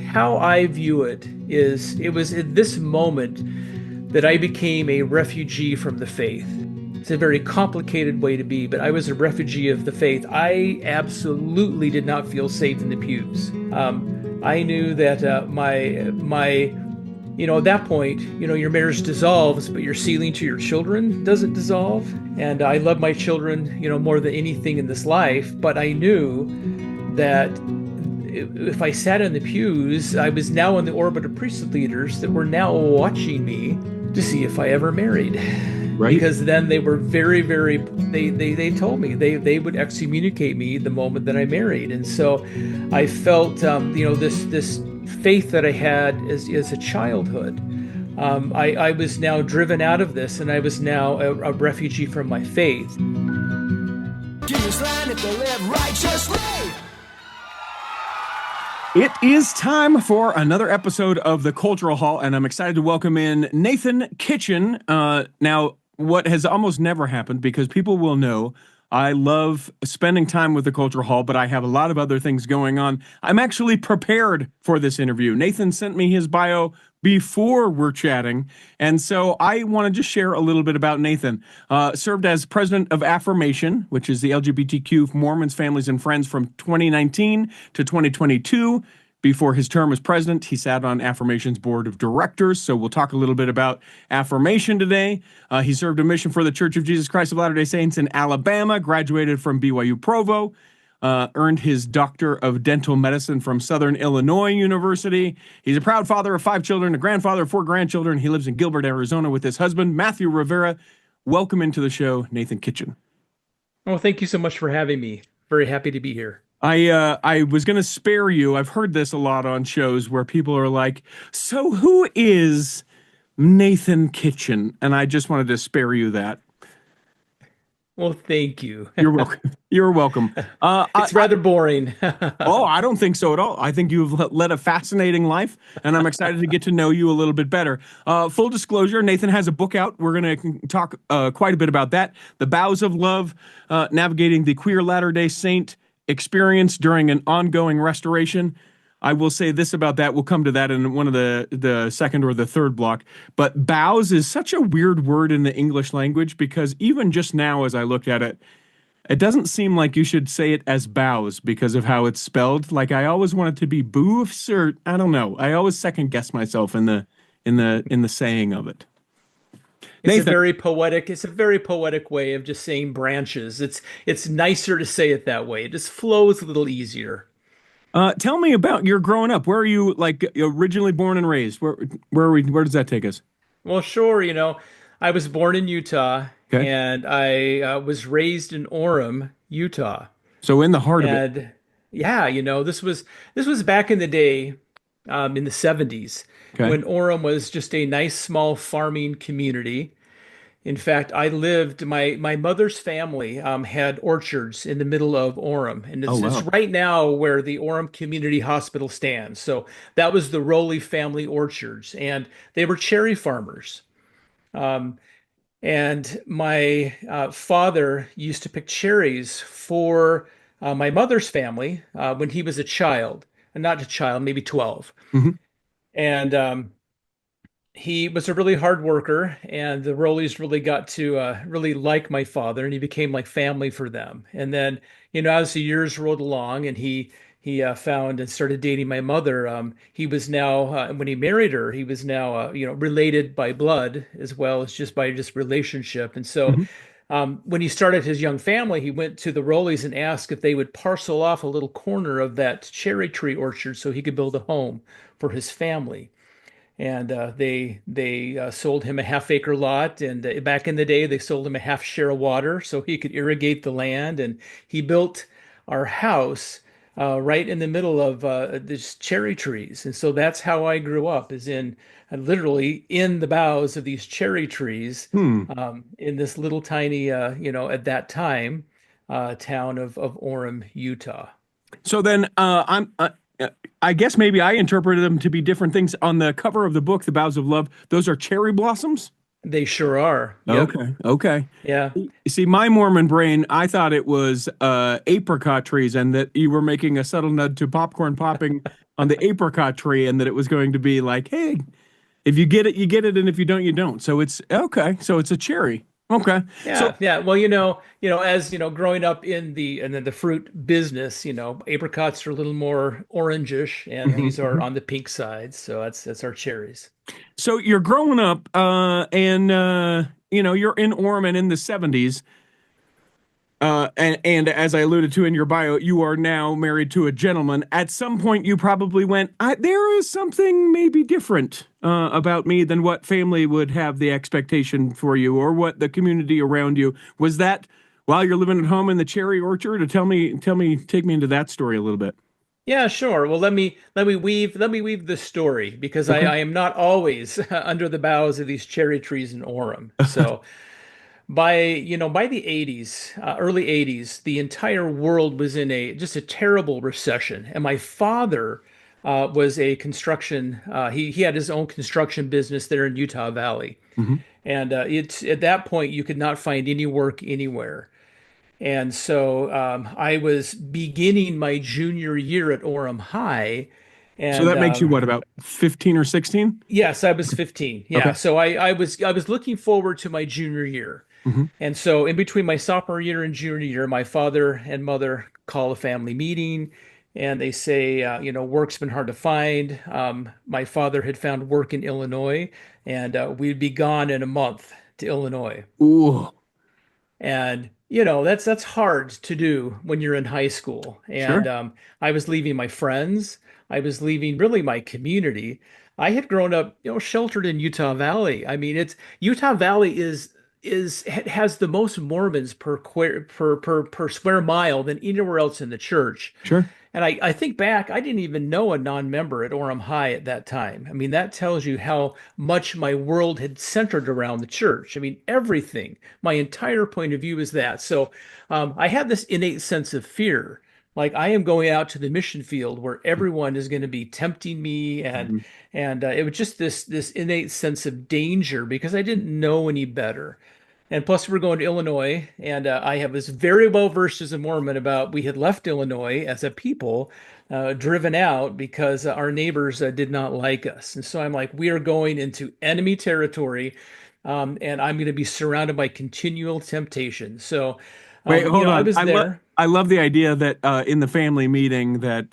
How I view it is it was in this moment that I became a refugee from the faith. It's a very complicated way to be, but I was a refugee of the faith. I absolutely did not feel safe in the pews. I knew that at that point, your marriage dissolves, but your ceiling to your children doesn't dissolve. And I love my children, more than anything in this life. But I knew that if I sat in the pews, I was now in the orbit of priesthood leaders that were now watching me to see if I ever married. Right. Because then they were very, very, they told me they would excommunicate me the moment that I married. And so I felt, this faith that I had as a childhood. I was now driven out of this, and I was now a refugee from my faith. It is time for another episode of the Cultural Hall, and I'm excited to welcome in Nathan Kitchen. Now, what has almost never happened, because people will know I love spending time with the Cultural Hall, but I have a lot of other things going on. I'm actually prepared for this interview. Nathan sent me his bio before we're chatting, and so I want to just share a little bit about Nathan. Served as president of Affirmation, which is the LGBTQ Mormons, Families, and Friends from 2019 to 2022. Before his term as president, he sat on Affirmation's board of directors, so we'll talk a little bit about Affirmation today. He served a mission for the Church of Jesus Christ of Latter-day Saints in Alabama, graduated from BYU Provo, earned his Doctor of Dental Medicine from Southern Illinois University. He's a proud father of 5 children, a grandfather of 4 grandchildren. He lives in Gilbert, Arizona with his husband, Matthew Rivera. Welcome into the show, Nathan Kitchen. Oh, thank you so much for having me. Very happy to be here. I was going to spare you. I've heard this a lot on shows where people are like, so who is Nathan Kitchen? And I just wanted to spare you that. Well, thank you. You're welcome. You're welcome. It's rather boring. Oh, I don't think so at all. I think you've led a fascinating life, and I'm excited to get to know you a little bit better. Full disclosure, Nathan has a book out. We're going to talk quite a bit about that. The Boughs of Love, Navigating the Queer Latter-day Saint Experience During an Ongoing Restoration. I will say this about that. We'll come to that in one of the second or the third block. But Boughs is such a weird word in the English language, because even just now as I looked at it, it doesn't seem like you should say it as Boughs because of how it's spelled. Like, I always want it to be Boughs, or I don't know. I always second guess myself in the saying of it. It's a very poetic way of just saying branches. It's nicer to say it that way. It just flows a little easier. Tell me about your growing up. Where are you, like, originally born and raised? Where does that take us? Well, sure, I was born in Utah, Okay. and I was raised in Orem, Utah. So in the heart of it. And yeah, this was back in the day, in the 70s, Okay. when Orem was just a nice small farming community. In fact, my mother's family had orchards in the middle of Orem, and Oh, it's wow. right now where the Orem Community Hospital stands. So that was the Rowley family orchards, and they were cherry farmers. Um, and my father used to pick cherries for my mother's family when he was a child, not a child, maybe 12. Hmm. And he was a really hard worker, and the Rowleys really got to really like my father, and he became like family for them. And then, as the years rolled along, and he found and started dating my mother, he was now when he married her, he was now related by blood as well as just by just relationship. And so, Hmm. when he started his young family, he went to the Rowleys and asked if they would parcel off a little corner of that cherry tree orchard so he could build a home for his family. And they sold him a half-acre lot, and back in the day, they sold him a half share of water so he could irrigate the land. And he built our house right in the middle of these cherry trees, and so that's how I grew up, is in literally in the boughs of these cherry trees, Hmm. in this little tiny, at that time, town of Orem, Utah. So then, I guess maybe I interpreted them to be different things. On the cover of the book, The Boughs of Love, those are cherry blossoms? They sure are. Yep. Okay, okay. Yeah. You see, my Mormon brain, I thought it was apricot trees, and that you were making a subtle nod to popcorn popping on the apricot tree, and that it was going to be like, hey, if you get it, you get it, and if you don't, you don't. So it's okay. So it's a cherry. Okay. So Yeah, yeah. Well, as growing up in the fruit business, apricots are a little more orangish, and mhm, these are mhm. on the pink side. So that's our cherries. So you're growing up, and you're in Orem in the '70s. And as I alluded to in your bio, you are now married to a gentleman. At some point, you probably went, there is something maybe different about me than what family would have the expectation for you or what the community around you. Was that while you're living at home in the cherry orchard? Or take me into that story a little bit. Yeah, sure. Well, let me weave the story because I, Okay. I am not always under the boughs of these cherry trees in Orem. So by the 80s, early 80s, the entire world was in just a terrible recession. And my father was a construction, he had his own construction business there in Utah Valley. Hmm. And it's at that point you could not find any work anywhere. And so I was beginning my junior year at Orem High, So and that makes you what, about 15 or 16? yes, I was 15. Yeah, Okay. so I was looking forward to my junior year. Hmm. And so, in between my sophomore year and junior year, my father and mother call a family meeting and they say, work's been hard to find. My father had found work in Illinois and we'd be gone in a month to Illinois. Ooh, And, that's hard to do when you're in high school. And sure. I was leaving my friends, I was leaving really my community. I had grown up, sheltered in Utah Valley. I mean, it's Utah Valley has the most Mormons per square mile than anywhere else in the church. Sure. And I think back, I didn't even know a non-member at Orem High at that time. I mean, that tells you how much my world had centered around the church. I mean, everything, my entire point of view is that. So I had this innate sense of fear. Like I am going out to the mission field where everyone is going to be tempting me, and Mhm. and it was just this innate sense of danger because I didn't know any better. And plus, we're going to Illinois, and I have this very well versed as a Mormon about we had left Illinois as a people, driven out because our neighbors did not like us. And so I'm like, we are going into enemy territory, and I'm going to be surrounded by continual temptation. So, Wait, but hold I on. was there. I love the idea that in the family meeting that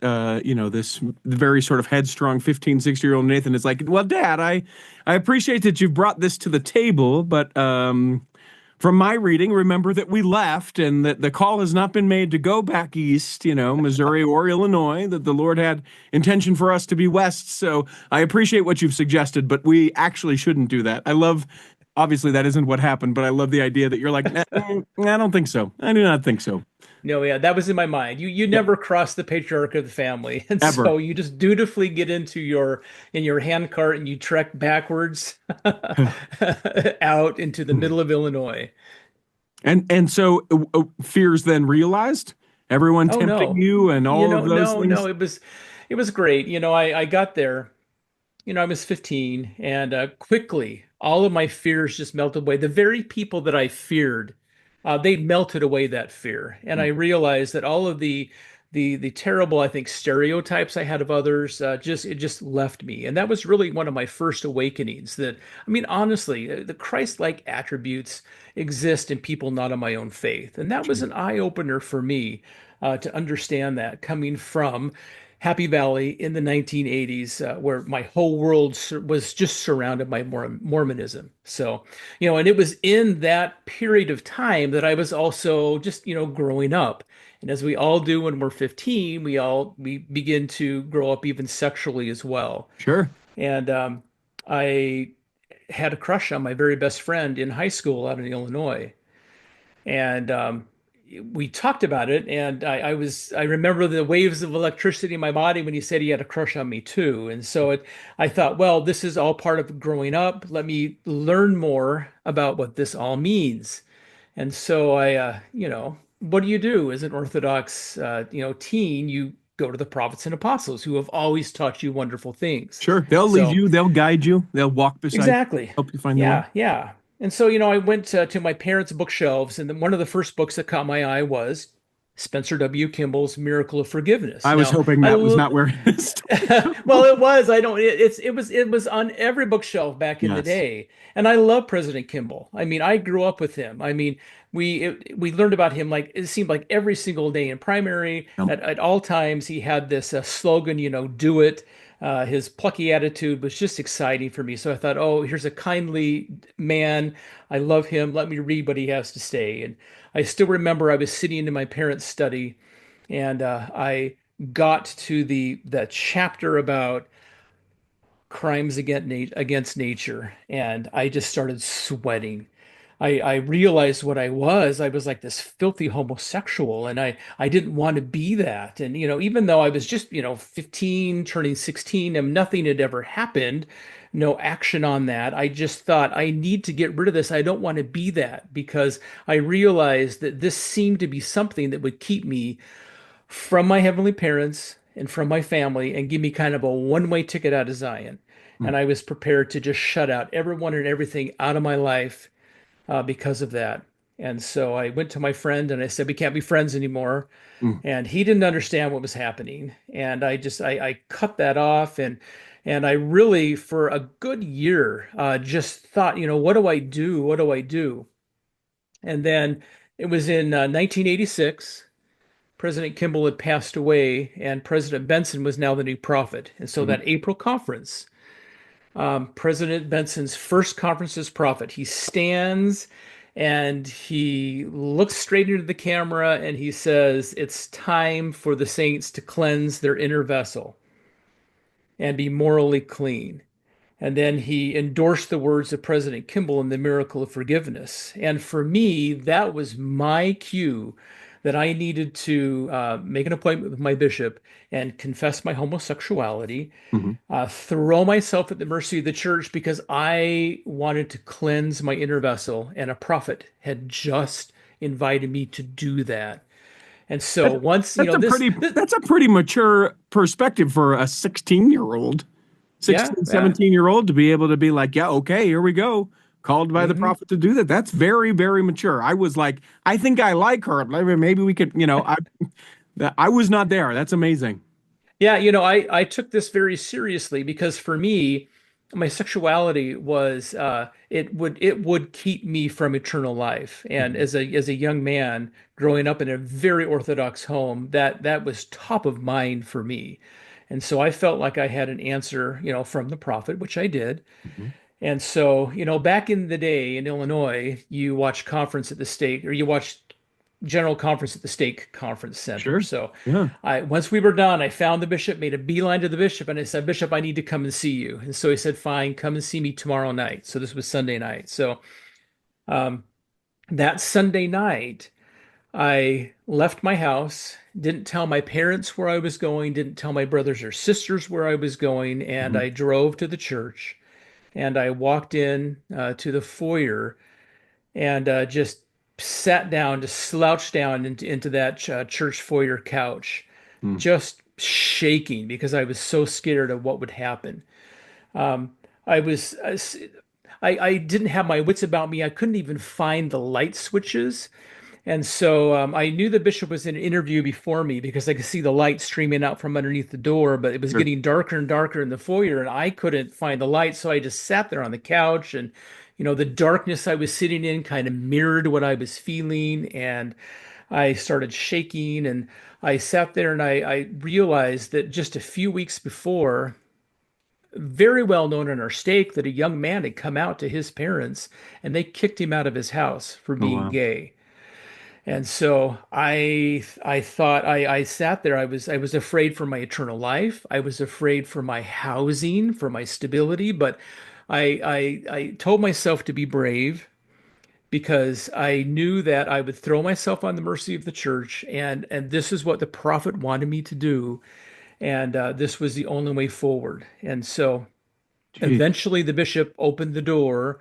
this very sort of headstrong 15, 16-year-old Nathan is like, well, Dad, I appreciate that you've brought this to the table, but from my reading, remember that we left and that the call has not been made to go back east, Missouri or Illinois, that the Lord had intention for us to be west. So I appreciate what you've suggested, but we actually shouldn't do that. Obviously, that isn't what happened, but I love the idea that you're like, I don't think so. I do not think so. No, yeah, that was in my mind. You Yep. never cross the patriarch of the family, and Ever. so you just dutifully get into your handcart and you trek backwards out into the middle of Illinois. And so fears then realized, everyone Oh tempting no. you and all of those No, no, things. it was great. I got there, I was 15 and quickly all of my fears just melted away. The very people that I feared, they melted away that fear. And I realized that all of the terrible, I think, stereotypes I had of others, it just left me. And that was really one of my first awakenings that, I mean, honestly, the Christ-like attributes exist in people not of my own faith. And that was Sure. an eye-opener for me to understand that coming from Happy Valley in the 1980s, where my whole world was just surrounded by Mormonism. So, and it was in that period of time that I was also just, growing up. And as we all do when we're 15, we begin to grow up even sexually as well. Sure. And I had a crush on my very best friend in high school out in Illinois. And we talked about it, and I remember the waves of electricity in my body when he said he had a crush on me too. And so I thought, well, this is all part of growing up. Let me learn more about what this all means. And so what do as an Orthodox, teen? You go to the prophets and apostles who have always taught you wonderful things. Sure. They'll lead So you, they'll guide you, they'll walk beside you, exactly. help you find the way. Yeah, yeah. And so, I went to my parents' bookshelves, and then one of the first books that caught my eye was Spencer W. Kimball's Miracle of Forgiveness. I was Now, hoping that was not where it started. well, it was. I don't. It was on every bookshelf back in the Yes. day, and I love President Kimball. I mean, I grew up with him. I mean, we learned about him like it seemed like every single day in primary. Yep. At all times, he had this slogan, do it. His plucky attitude was just exciting for me. So I thought, oh, here's a kindly man. I love him. Let me read what he has to say. And I still remember I was sitting in my parents' study, and I got to the chapter about crimes against nature, and I just started sweating. I realized what I was. I was like this filthy homosexual, and I didn't want to be that. And even though I was just 15, turning 16, and nothing had ever happened, no action on that. I just thought I need to get rid of this. I don't want to be that because I realized that this seemed to be something that would keep me from my heavenly parents and from my family and give me kind of a one-way ticket out of Zion. Mm, And I was prepared to just shut out everyone and everything out of my life because of that. And so I went to my friend and I said, we can't be friends anymore. mm. And he didn't understand what was happening. And I cut that off, and I really, for a good year, just thought, what do I do? What do I do? And then it was in 1986. President Kimball had passed away, and President Benson was now the new prophet. And so Mhm. that April conference, President Benson's first conference as prophet, he stands and he looks straight into the camera and he says, "It's time for the saints to cleanse their inner vessel and be morally clean." And then he endorsed the words of President Kimball in the Miracle of Forgiveness. And for me, that was my cue that I needed to make an appointment with my bishop and confess my homosexuality, Mhm. throw myself at the mercy of the church because I wanted to cleanse my inner vessel. And a prophet had just invited me to do that. And so That's, once, that's a pretty mature perspective for a 16-year-old, yeah, 16, yeah. 17-year-old to be able to be like, yeah, okay, here we go. Called by the Hmm. prophet to do that. That's very, very mature. I was like, I think I like her. Maybe we could, I was not there. That's amazing. Yeah, I took this very seriously because for me, my sexuality was it would keep me from eternal life. And Mhm. as a young man growing up in a very Orthodox home, that was top of mind for me. And so I felt like I had an answer, from the prophet, which I did. Mhm. And so, back in the day in Illinois, you watch conference at the state, or you watch general conference at the stake conference center. Sure. So Yeah. once we were done, I found the bishop, made a beeline to the bishop, and I said, "Bishop, I need to come and see you." And so he said, "Fine, come and see me tomorrow night." So this was Sunday night. So um, that Sunday night, I left my house, didn't tell my parents where I was going, didn't tell my brothers or sisters where I was going, and Mhm. I drove to the church and I walked in to the foyer and just sat down, just slouched down into that church foyer couch, Mhm. just shaking because I was so scared of what would happen. Um, I was, I didn't have my wits about me. I couldn't even find the light switches. And so I knew the bishop was in an interview before me because I could see the light streaming out from underneath the door, but it was Sure. getting darker and darker in the foyer, and I couldn't find the light. So I just sat there on the couch, and the darkness I was sitting in kind of mirrored what I was feeling, and I started shaking. And I sat there, and I realized that just a few weeks before, very well known in our stake, that a young man had come out to his parents, and they kicked him out of his house for Oh, being wow. gay. And so I thought I sat there. I was afraid for my eternal life. I was afraid for my housing, for my stability, but I told myself to be brave because I knew that I would throw myself on the mercy of the church, and this is what the prophet wanted me to do, and this was the only way forward. And so Jeez. eventually the bishop opened the door,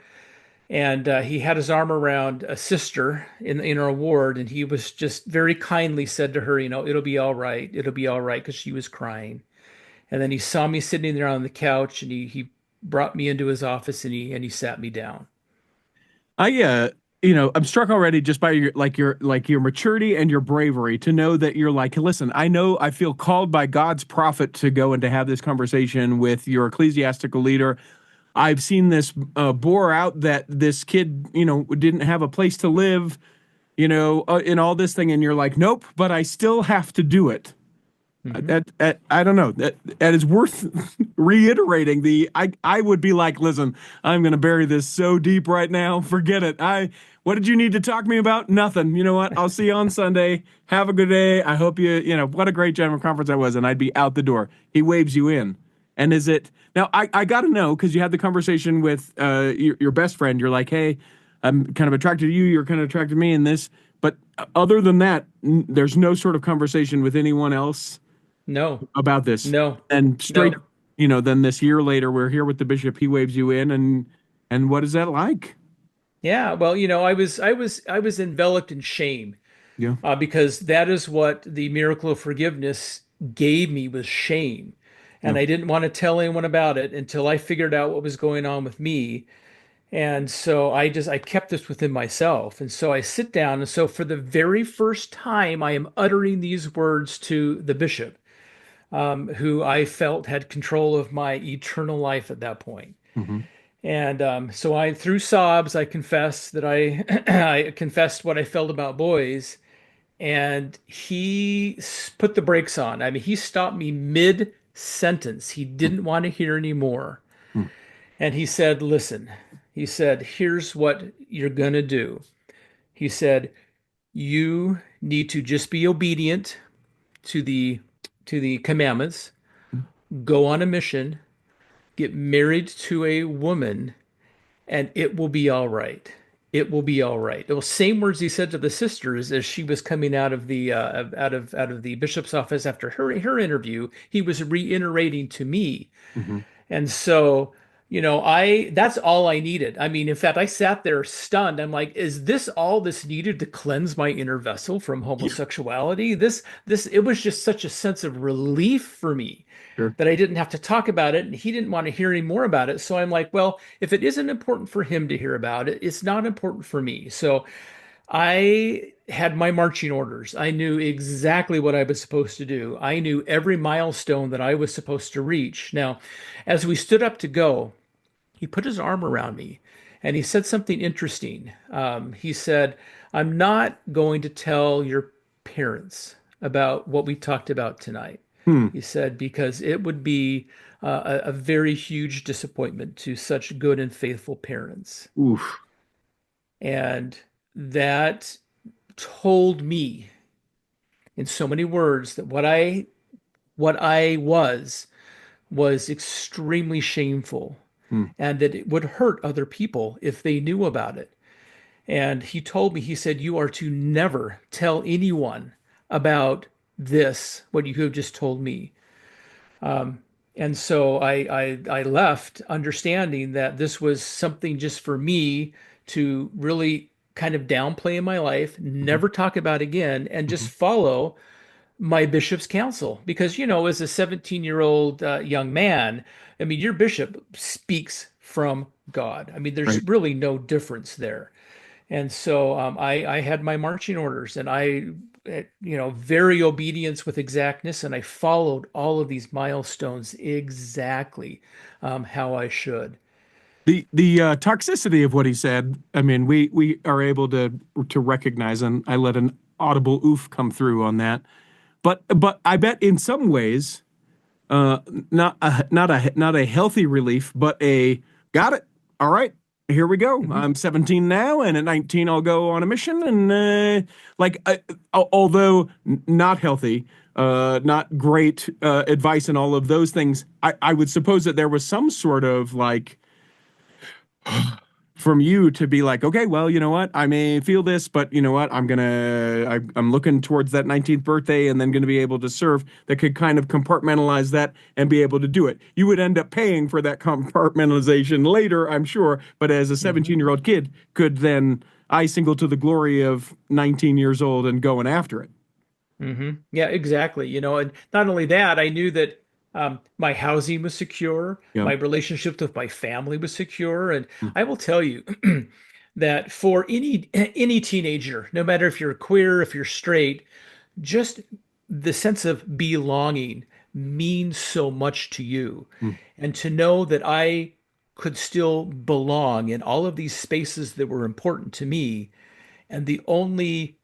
and he had his arm around a sister in our ward, and he was just very kindly said to her, "It'll be all right. It'll be all right," because she was crying. And then he saw me sitting there on the couch, and he brought me into his office, and he sat me down. I I'm struck already just by your maturity and your bravery to know that you're like, listen, I know I feel called by God's prophet to go and to have this conversation with your ecclesiastical leader. I've seen this bore out that this kid, didn't have a place to live, in all this thing, and you're like, nope, but I still have to do it. Hmm. I don't know, that is worth reiterating. I would be like, listen, I'm going to bury this so deep right now. Forget it. What did you need to talk to me about? Nothing. You know what? I'll see you on Sunday. Have a good day. I hope what a great general conference that was. And I'd be out the door. He waves you in. And is it now? I got to know, because you had the conversation with your best friend. You're like, hey, I'm kind of attracted to you. You're kind of attracted to me in this. But other than that, there's no sort of conversation with anyone else No, about this. no, And straight, no. then this year later, we're here with the bishop. He waves you in, and what is that like? Yeah, well, I was enveloped in shame, Yeah. because that is what the miracle of forgiveness gave me, was shame. Yeah. And I didn't want to tell anyone about it until I figured out what was going on with me. And so I kept this within myself. And so I sit down. And so for the very first time, I am uttering these words to the bishop, who I felt had control of my eternal life at that point. Hmm. And so through sobs, I confessed that I confessed what I felt about boys, and he put the brakes on. I mean, he stopped me mid sentence. He didn't want to hear any more. And he said, "Listen," he said, "here's what you're going to do." He said, "You need to just be obedient to the commandments, go on a mission, get married to a woman, and it will be all right. It will be all right." It was same words he said to the sisters as she was coming out of the out of the bishop's office after her interview. He was reiterating to me. Hmm. And so, I that's all I needed. I mean, in fact, I sat there stunned. I'm like, is this all this needed to cleanse my inner vessel from Yeah. homosexuality? This it was just such a sense of relief for me Sure. that I didn't have to talk about it, and he didn't want to hear any more about it. So I'm like, well, if it isn't important for him to hear about it, it's not important for me. So I had my marching orders. I knew exactly what I was supposed to do. I knew every milestone that I was supposed to reach. Now, as we stood up to go, he put his arm around me and he said something interesting. He said, "I'm not going to tell your parents about what we talked about tonight." Hmm. He said, "because it would be a very huge disappointment to such good and faithful parents." Oof. And that told me in so many words that what I was extremely shameful, Hmm. and that it would hurt other people if they knew about it. And he told me, he said, "You are to never tell anyone about this, what you have just told me." Um, and so I left understanding that this was something just for me to really kind of downplay in my life, Hmm. never talk about again, and just Hmm. follow my bishop's counsel. Because, as a 17-year-old young man, I mean, your bishop speaks from God. I mean, there's Right. really no difference there. And so I had my marching orders, and very obedience with exactness, and I followed all of these milestones exactly how I should. The toxicity of what he said. I mean, we are able to recognize, and I let an audible oof come through on that. But I bet in some ways, uh, not a healthy relief, but a got it. All right, here we go. Mhm. I'm 17 now, and at 19 I'll go on a mission. And although not healthy, not great advice and all of those things, I would suppose that there was some sort of like from you to be like, okay, well, you know what? I may feel this, but you know what? I'm looking towards that 19th birthday and then going to be able to serve, that could kind of compartmentalize that and be able to do it. You would end up paying for that compartmentalization later, I'm sure, but as a Mhm. 17-year-old kid could then I single to the glory of 19 years old and going after it. Yeah, exactly. And not only that, I knew that my housing was secure, Yeah. my relationship with my family was secure, and Mm. I will tell you, that for any teenager, no matter if you're queer, if you're straight, just the sense of belonging means so much to you. Mm, And to know that I could still belong in all of these spaces that were important to me. And the only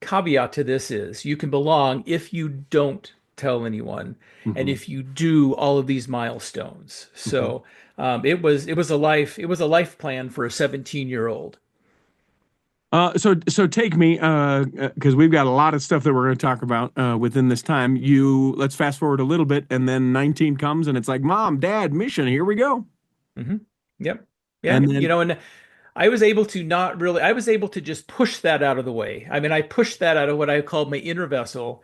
caveat to this is you can belong if you don't tell anyone and mhm, if you do all of these milestones. mhm. So it was a life plan for a 17-year-old. So take me, because we've got a lot of stuff that we're going to talk about within this time. Let's fast forward a little bit, and then 19 comes, and it's like, Mom, Dad, mission, here we go. Hmm. Yep. Yeah. And then, And I was able to just push that out of the way. I mean, I pushed that out of what I called my inner vessel.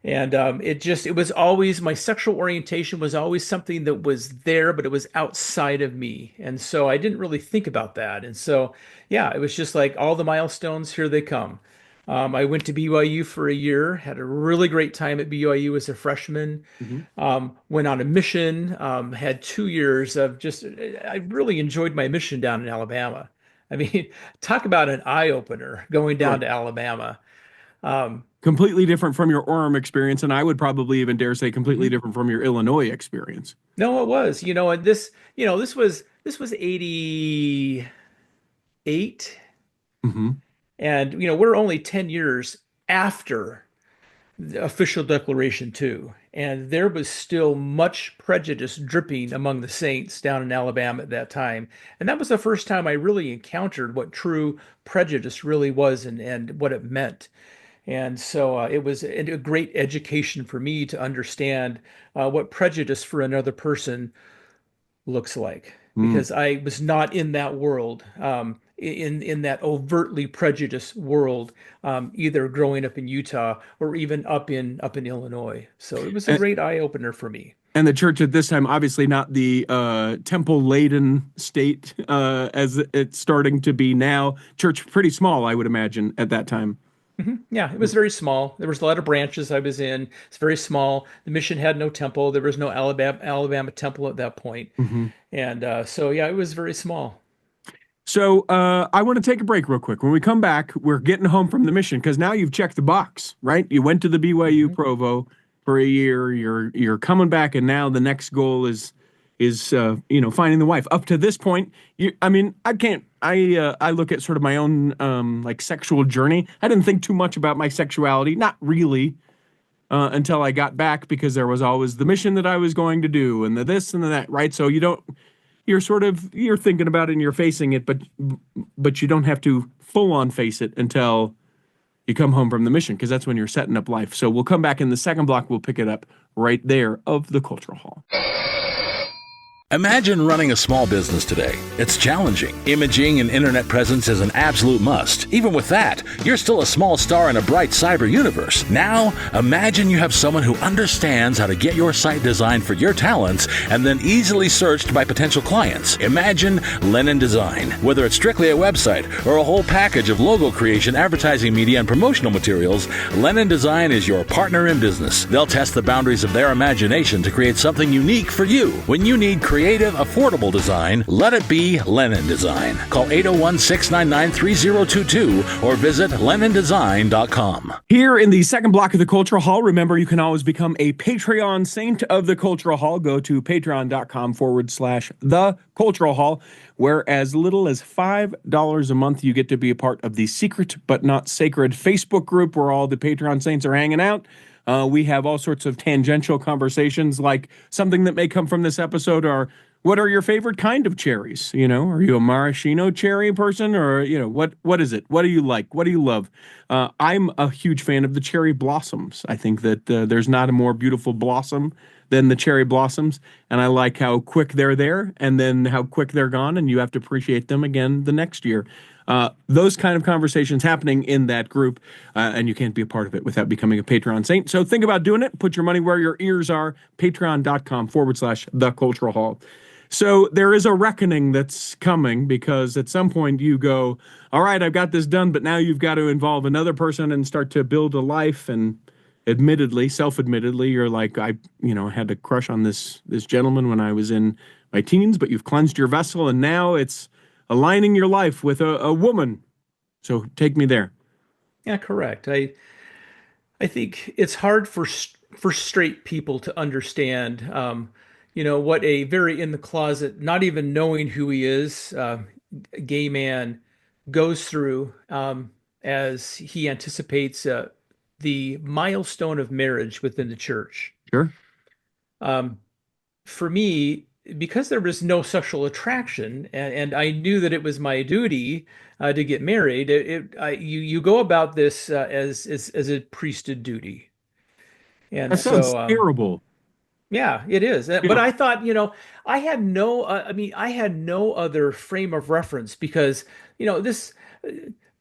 And it was always, my sexual orientation was always something that was there, but it was outside of me. And so I didn't really think about that. And so, yeah, it was just like all the milestones, here they come. I went to BYU for a year, had a really great time at BYU as a freshman, Mhm. went on a mission, had 2 years of just, I really enjoyed my mission down in Alabama. I mean, talk about an eye opener going down Sure. to Alabama. Um, Completely different from your Orem experience, and I would probably even dare say completely mhm. different from your Illinois experience. No, it was, and this was 88, Hmm. and we're only 10 years after the official declaration too. And there was still much prejudice dripping among the saints down in Alabama at that time. And that was the first time I really encountered what true prejudice really was and what it meant. And so it was a great education for me to understand what prejudice for another person looks like, Mm. because I was not in that world, in that overtly prejudiced world, either growing up in Utah or even up in Illinois. So it was a And, great eye opener for me. and the church at this time, obviously not the temple laden state as it's starting to be now. Church pretty small, I would imagine, at that time. Yeah, it was very small. There was a lot of branches I was in. It's very small. The mission had no temple. There was no Alabama temple at that point. Hmm. And so yeah, it was very small. So I want to take a break real quick. When we come back, we're getting home from the mission because now you've checked the box, right? You went to the BYU Mhm. Provo for a year. You're coming back, and now the next goal is finding the wife. Up to this point, I mean, I can't. I look at sort of my own like sexual journey. I didn't think too much about my sexuality, not really, until I got back because there was always the mission that I was going to do and the this and the that, right? So you're thinking about it and you're facing it, but you don't have to full on face it until you come home from the mission because that's when you're setting up life. So we'll come back in the second block. We'll pick it up right there of the Cultural Hall. Imagine running a small business today. It's challenging. Imaging and internet presence is an absolute must. Even with that, you're still a small star in a bright cyber universe. Now, imagine you have someone who understands how to get your site designed for your talents and then easily searched by potential clients. Imagine Lennon Design. Whether it's strictly a website or a whole package of logo creation, advertising media, and promotional materials, Lennon Design is your partner in business. They'll test the boundaries of their imagination to create something unique for you. When you need creative, affordable design, let it be Lennon Design. Call 801-699-3022 or visit LennonDesign.com. Here in the second block of the Cultural Hall, remember you can always become a Patreon saint of the Cultural Hall. Go to patreon.com/the Cultural Hall, where as little as $5 a month, you get to be a part of the secret but not sacred Facebook group where all the Patreon saints are hanging out. We have all sorts of tangential conversations, like something that may come from this episode are, what are your favorite kind of cherries? Are you a maraschino cherry person, or what is it? What do you like? What do you love? I'm a huge fan of the cherry blossoms. I think that there's not a more beautiful blossom than the cherry blossoms, and I like how quick they're there and then how quick they're gone, and you have to appreciate them again the next year. Those kind of conversations happening in that group, and you can't be a part of it without becoming a Patreon saint. So think about doing it. Put your money where your ears are. Patreon.com/the Cultural Hall. So there is a reckoning that's coming because at some point you go, all right, I've got this done, but now you've got to involve another person and start to build a life. And self-admittedly, you're like, I had a crush on this gentleman when I was in my teens, but you've cleansed your vessel, and now it's aligning your life with a woman. So take me there. Yeah, correct. I think it's hard for straight people to understand, what a very in the closet, not even knowing who he is, gay man goes through as he anticipates the milestone of marriage within the church. Sure. Um, for me, because there was no sexual attraction, and I knew that it was my duty to get married, you go about this as a priesthood duty, and That sounds so terrible. yeah, it is. But Yeah. I thought, I had no, I mean, I had no other frame of reference because, this,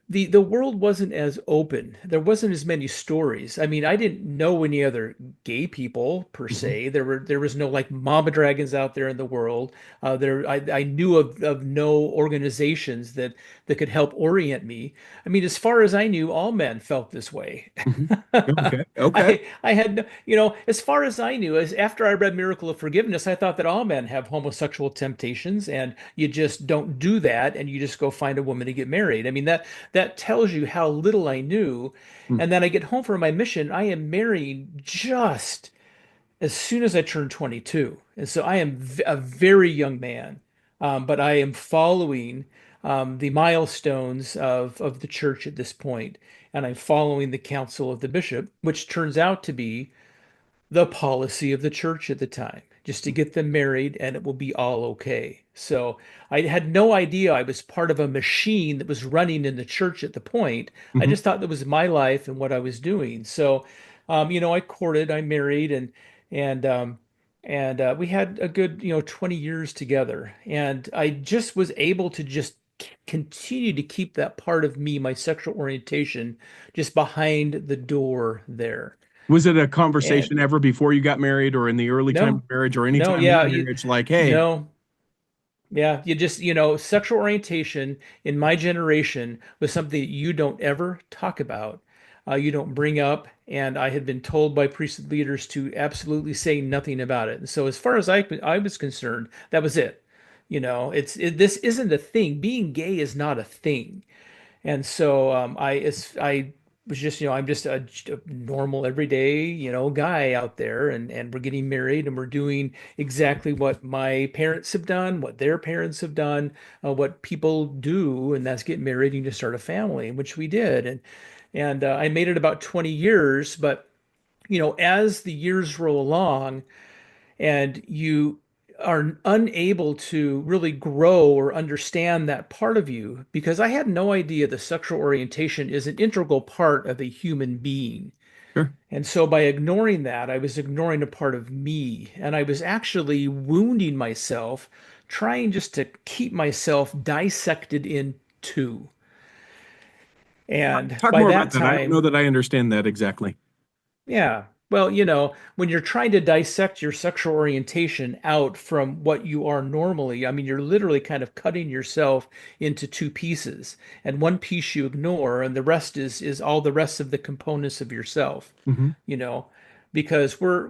the world wasn't as open. There wasn't as many stories. I mean, I didn't know any other gay people per Mhm. se. There was no like mama dragons out there in the world. I knew of no organizations that could help orient me. I mean, as far as I knew, all men felt this way. Mhm. Okay. Okay. I had as far as I knew, as after I read Miracle of Forgiveness, I thought that all men have homosexual temptations, and you just don't do that, and you just go find a woman to get married. I mean that tells you how little I knew. Mm. And then I get home from my mission. I am married just as soon as I turned 22. And so I am a very young man, but I am following the milestones of the church at this point, and I'm following the counsel of the bishop, which turns out to be the policy of the church at the time, just to get them married and it will be all okay. So I had no idea I was part of a machine that was running in the church at the point. I Mhm. just thought that was my life and what I was doing. So, I courted, I married, and we had a good 20 years together. And I just was able to just continue to keep that part of me, my sexual orientation, just behind the door there. Was it a And conversation ever before you got married or in the early time no, of marriage or any no, time in yeah, you, marriage? Like, hey, no, yeah, you just, sexual orientation in my generation was something that you don't ever talk about. You don't bring up. And I had been told by priesthood leaders to absolutely say nothing about it. And so, as far as I was concerned, that was it. This isn't a thing. Being gay is not a thing. And so I was just, I'm just a normal everyday, guy out there, and we're getting married, and we're doing exactly what my parents have done, what their parents have done, what people do, and that's get married and to start a family, which we did. And I made it about 20 years, but as the years roll along, and you are unable to really grow or understand that part of you, because I had no idea the sexual orientation is an integral part of a human being. sure. And so by ignoring that, I was ignoring a part of me, and I was actually wounding myself, trying just to keep myself dissected in two. And Talk by more that about that. I don't know time, that I understand that exactly. yeah. Well, when you're trying to dissect your sexual orientation out from what you are normally, I mean, you're literally kind of cutting yourself into two pieces, and one piece you ignore, and the rest is all the rest of the components of yourself, Hmm. you know, because we're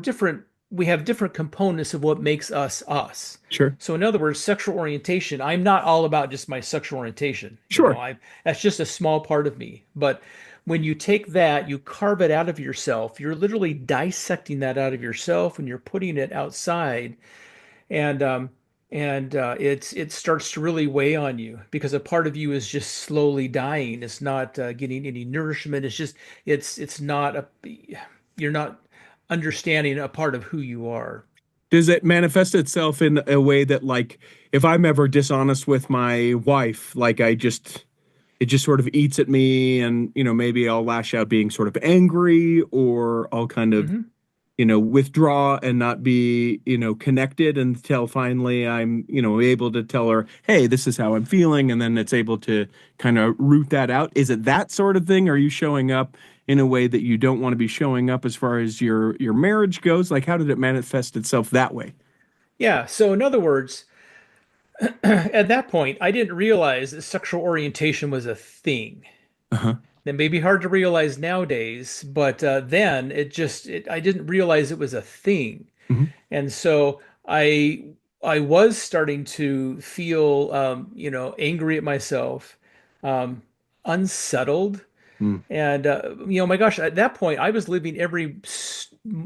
different. We have different components of what makes us us. Sure. So, in other words, sexual orientation, I'm not all about just my sexual orientation. Sure. That's just a small part of me. But when you take that, you carve it out of yourself. You're literally dissecting that out of yourself, and you're putting it outside, and it starts to really weigh on you because a part of you is just slowly dying. It's not getting any nourishment. It's not you're not understanding a part of who you are. Does it manifest itself in a way that, like, if I'm ever dishonest with my wife, like it just sort of eats at me and, maybe I'll lash out being sort of angry or I'll kind of, Hmm. withdraw and not be, connected until finally I'm, able to tell her, hey, this is how I'm feeling. And then it's able to kind of root that out. Is it that sort of thing? Are you showing up in a way that you don't want to be showing up as far as your marriage goes? Like, how did it manifest itself that way? Yeah. So in other words, at that point, I didn't realize that sexual orientation was a thing. Uh-huh. That may be hard to realize nowadays, but then I didn't realize it was a thing. Hmm. And so I I was starting to feel, angry at myself, um, unsettled. Mm. And, my gosh, at that point, I was living every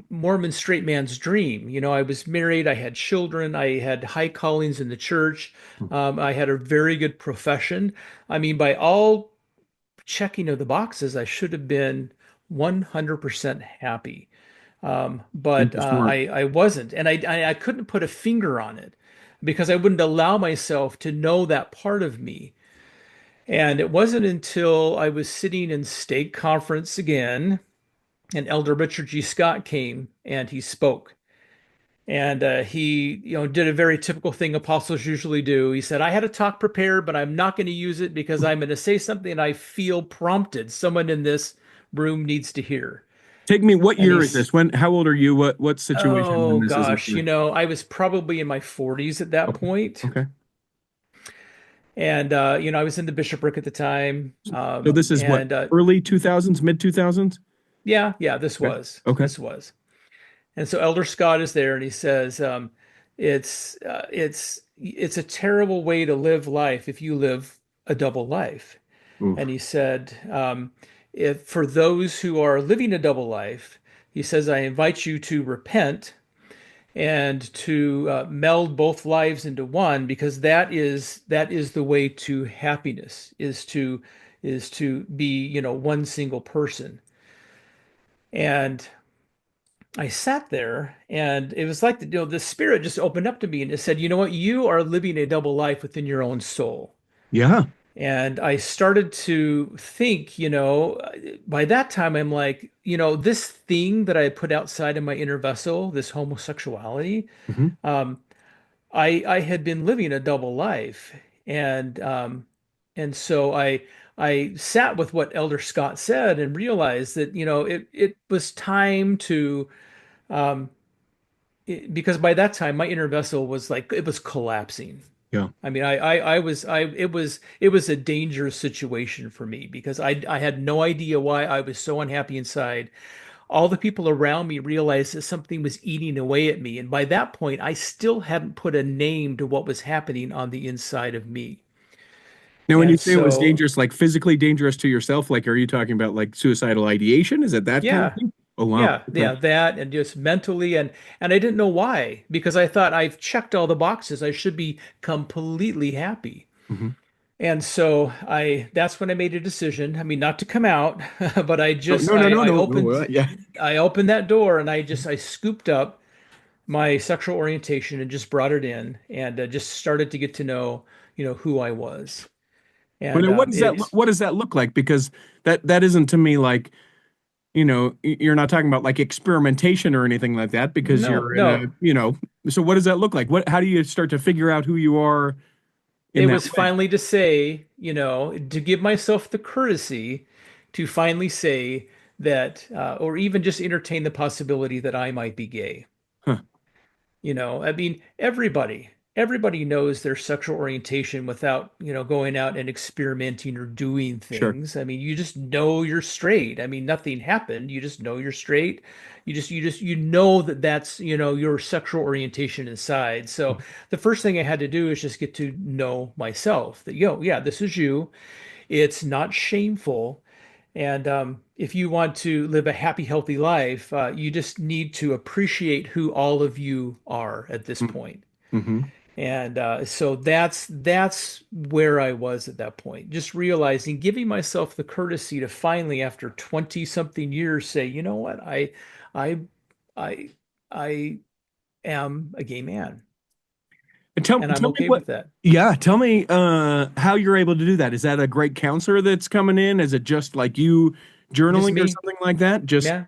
Mormon straight man's dream. I was married, I had children, I had high callings in the church, I had a very good profession. I mean, by all checking of the boxes, I should have been 100% happy. But Super smart. I wasn't, and I couldn't put a finger on it because I wouldn't allow myself to know that part of me. And it wasn't until I was sitting in stake conference again, and Elder Richard G. Scott came and he spoke. And he, did a very typical thing apostles usually do. He said, "I had a talk prepared, but I'm not going to use it because I'm going to say something I feel prompted. Someone in this room needs to hear." Take me. What And year is he's this? When? How old are you? What situation when Oh this is gosh, occurring? I was probably in my 40s at that Okay. point. Okay. And I was in the bishopric at the time. So this is what, And early 2000s, mid 2000s? yeah, yeah, this Okay. was. Okay. This was. And so Elder Scott is there and he says, it's a terrible way to live life if you live a double life. And Oof. he said, if for those who are living a double life, he says, I invite you to repent and to meld both lives into one, because that is the way to happiness, is to be one single person. And I sat there and it was like the spirit just opened up to me and it said, you know what, you are living a double life within your own soul. Yeah. And I started to think, by that time, I'm like, this thing that I put outside of my inner vessel, this homosexuality, Hmm. um, I had been living a double life. And so I sat with what Elder Scott said and realized that, it was time to, um, because by that time, my inner vessel was like, it was collapsing. Yeah. I mean, it was a dangerous situation for me because I had no idea why I was so unhappy inside. All the people around me realized that something was eating away at me, and by that point, I still hadn't put a name to what was happening on the inside of me. Now, when you And say it was so, dangerous, like physically dangerous to yourself, like, are you talking about like suicidal ideation? Is it that kind of yeah, thing? Oh, wow. yeah, Okay. yeah, that and just mentally, and I didn't know why because I thought I've checked all the boxes. I should be completely happy. Hmm. And so that's when I made a decision. I mean, not to come out, but I No, just no, no, no, I no, no. opened Yeah. I opened that door and I scooped up my sexual orientation and just brought it in and just started to get to know, who I was. But And what does that it's what does that look like? Because that isn't to me like, you're not talking about like experimentation or anything like that because no, you're in a, no. so what does that look like? How do you start to figure out who you are in It that was way? finally to say, to give myself the courtesy to finally say that, or even just entertain the possibility that I might be gay. Huh. I mean, everybody knows their sexual orientation without, going out and experimenting or doing Sure. things. I mean, you just know you're straight. I mean, nothing happened. You just know you're straight. You know that that's, your sexual orientation inside. So the first thing I had to do is just get to know myself that, yeah, this is you. It's not shameful. And if you want to live a happy, healthy life, you just need to appreciate who all of you are at this point. Mm-hmm. And so that's where I was at that point. Just realizing, giving myself the courtesy to finally, after 20 something years, say, you know what, I, I, I am a gay man, And tell and I'm tell me okay what. with that. Yeah, tell me how you're able to do that. Is that a great counselor that's coming in? Is it just like you Just journaling or me. something like that? Just Yeah.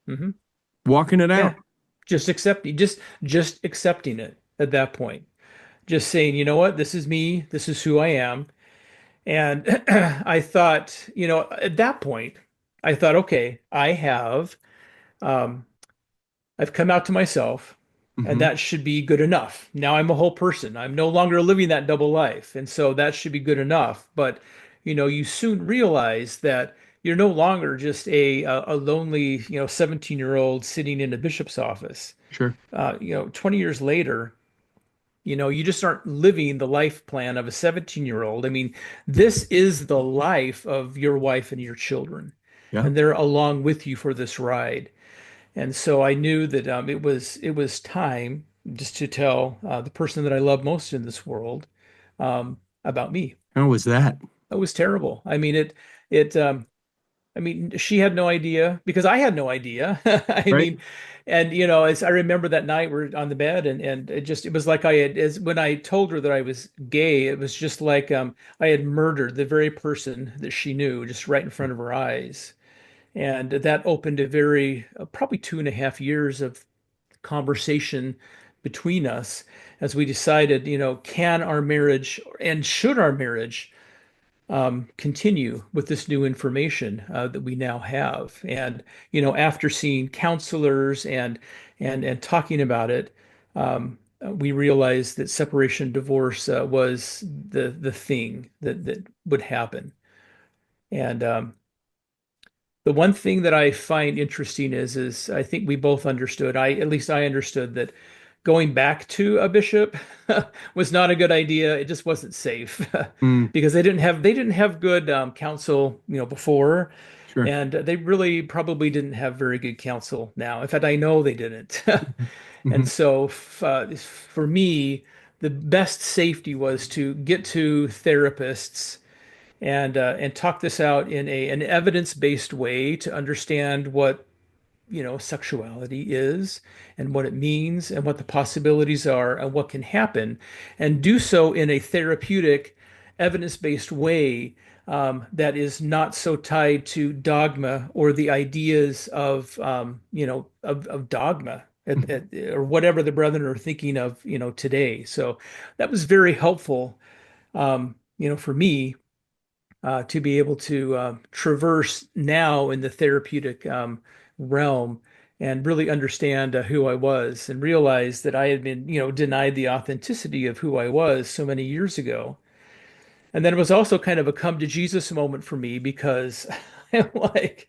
Hmm. walking it out. Yeah. Just accepting it at that point. Just saying, you know what, this is me, this is who I am. And I thought, at that point, I thought, okay, um, I've come out to myself, and Hmm. that should be good enough. Now I'm a whole person. I'm no longer living that double life, and so that should be good enough. But you soon realize that you're no longer just a lonely, 17-year-old sitting in a bishop's office. Sure. 20 years later. You just aren't living the life plan of a 17-year-old. I mean, this is the life of your wife and your children, Yeah. and they're along with you for this ride. And so I knew that it was time just to tell the person that I love most in this world about me. How was that? It was terrible. I mean, she had no idea because I had no idea. I Right. mean, and as I remember that night we're on the bed and it was like I had as when I told her that I was gay, it was just like I had murdered the very person that she knew just right in front of her eyes. And that opened a very probably 2.5 years of conversation between us as we decided, can our marriage and should our marriage continue with this new information that we now have. And after seeing counselors and talking about it, we realized that separation divorce was the thing that would happen. And the one thing that I find interesting is I think we both understood. At least I understood that going back to a bishop was not a good idea. It just wasn't safe Mm, because they didn't have good counsel, before, sure. and they really probably didn't have very good counsel now. In fact, I know they didn't. And Hmm. so for me, the best safety was to get to therapists and talk this out in an evidence-based way to understand what sexuality is and what it means and what the possibilities are and what can happen, and do so in a therapeutic, evidence-based way that is not so tied to dogma or the ideas of dogma or whatever the brethren are thinking of today. So that was very helpful for me to be able to traverse now in the therapeutic realm and really understand who I was and realize that I had been, denied the authenticity of who I was so many years ago. And then it was also kind of a come to Jesus moment for me because I'm like,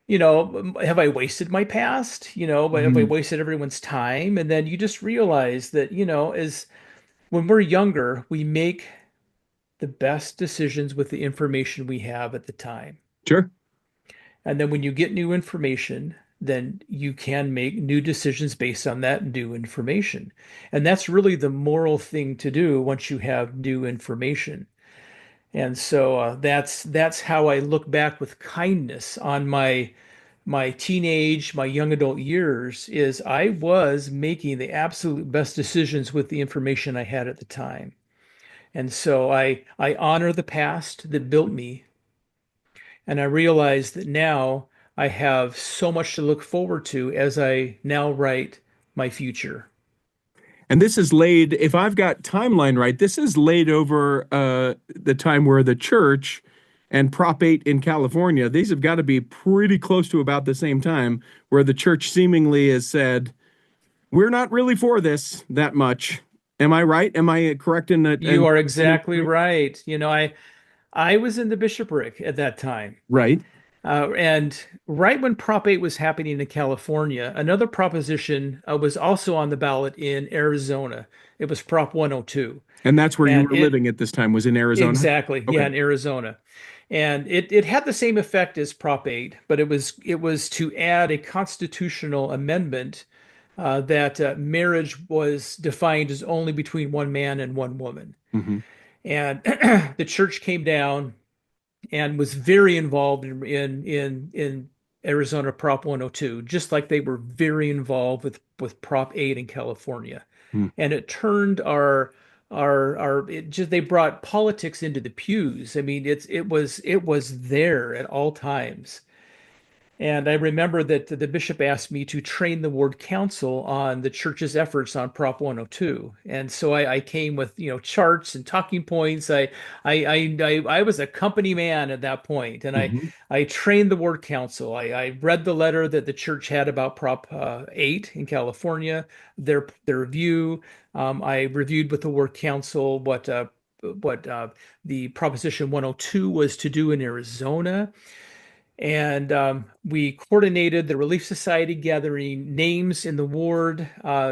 have I wasted my past? Have I Hmm. wasted everyone's time? And then you just realize that, as when we're younger, we make the best decisions with the information we have at the time. Sure. And then when you get new information, then you can make new decisions based on that new information. And that's really the moral thing to do once you have new information. And so that's how I look back with kindness on my teenage, my young adult years, is I was making the absolute best decisions with the information I had at the time. And so I honor the past that built me. And I realize that now I have so much to look forward to as I now write my future. And this is laid, if I've got timeline right, this is laid over the time where the church and Prop 8 in California, these have got to be pretty close to about the same time, where the church seemingly has said, we're not really for this that much. Am I right? Am I correct in that? You are And exactly right. I was in the bishopric at that time. right. And right when Prop 8 was happening in California, another proposition was also on the ballot in Arizona. It was Prop 102. And that's where you And were living at this time, was in Arizona? exactly, yeah, Okay. in Arizona. And it had the same effect as Prop 8, but it was to add a constitutional amendment that marriage was defined as only between one man and one woman. Hmm. And the church came down and was very involved in Arizona Prop 102, just like they were very involved with Prop 8 in California. And it turned our it just they brought politics into the pews. I mean, it was there at all times. And I remember that the bishop asked me to train the ward council on the church's efforts on Prop 102. And so I came with, charts and talking points. I was a company man at that point, and I Hmm. I trained the ward council. I read the letter that the church had about Prop 8 in California, their view. I reviewed with the ward council what the Proposition 102 was to do in Arizona. And we coordinated the Relief Society gathering names in the ward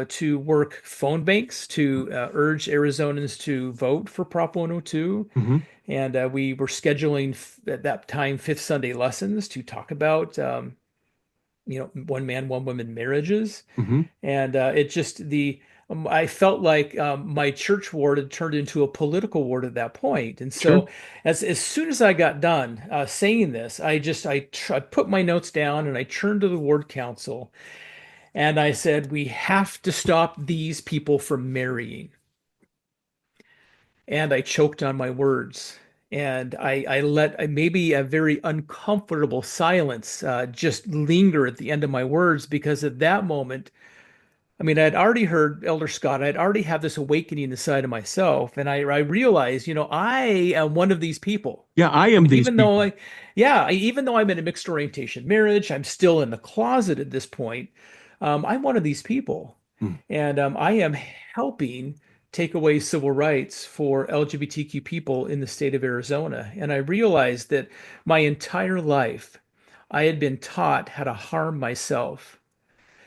to work phone banks to urge Arizonans to vote for Prop 102. Hmm. And we were scheduling at that time fifth Sunday lessons to talk about, one man, one woman marriages. Hmm. And it just I felt like my church ward had turned into a political ward at that point. And Sure. so as soon as I got done saying this, I put my notes down and I turned to the ward council and I said, we have to stop these people from marrying. And I choked on my words. And I let maybe a very uncomfortable silence just linger at the end of my words because at that moment, I mean, I'd already heard Elder Scott. I'd already had this awakening inside of myself, and I realized, I am one of these people. Yeah, I I am mean, these people. even though I'm in a mixed orientation marriage, I'm still in the closet at this point. I'm one of these people, Mm, and I am helping take away civil rights for LGBTQ people in the state of Arizona. And I realized that my entire life, I had been taught how to harm myself.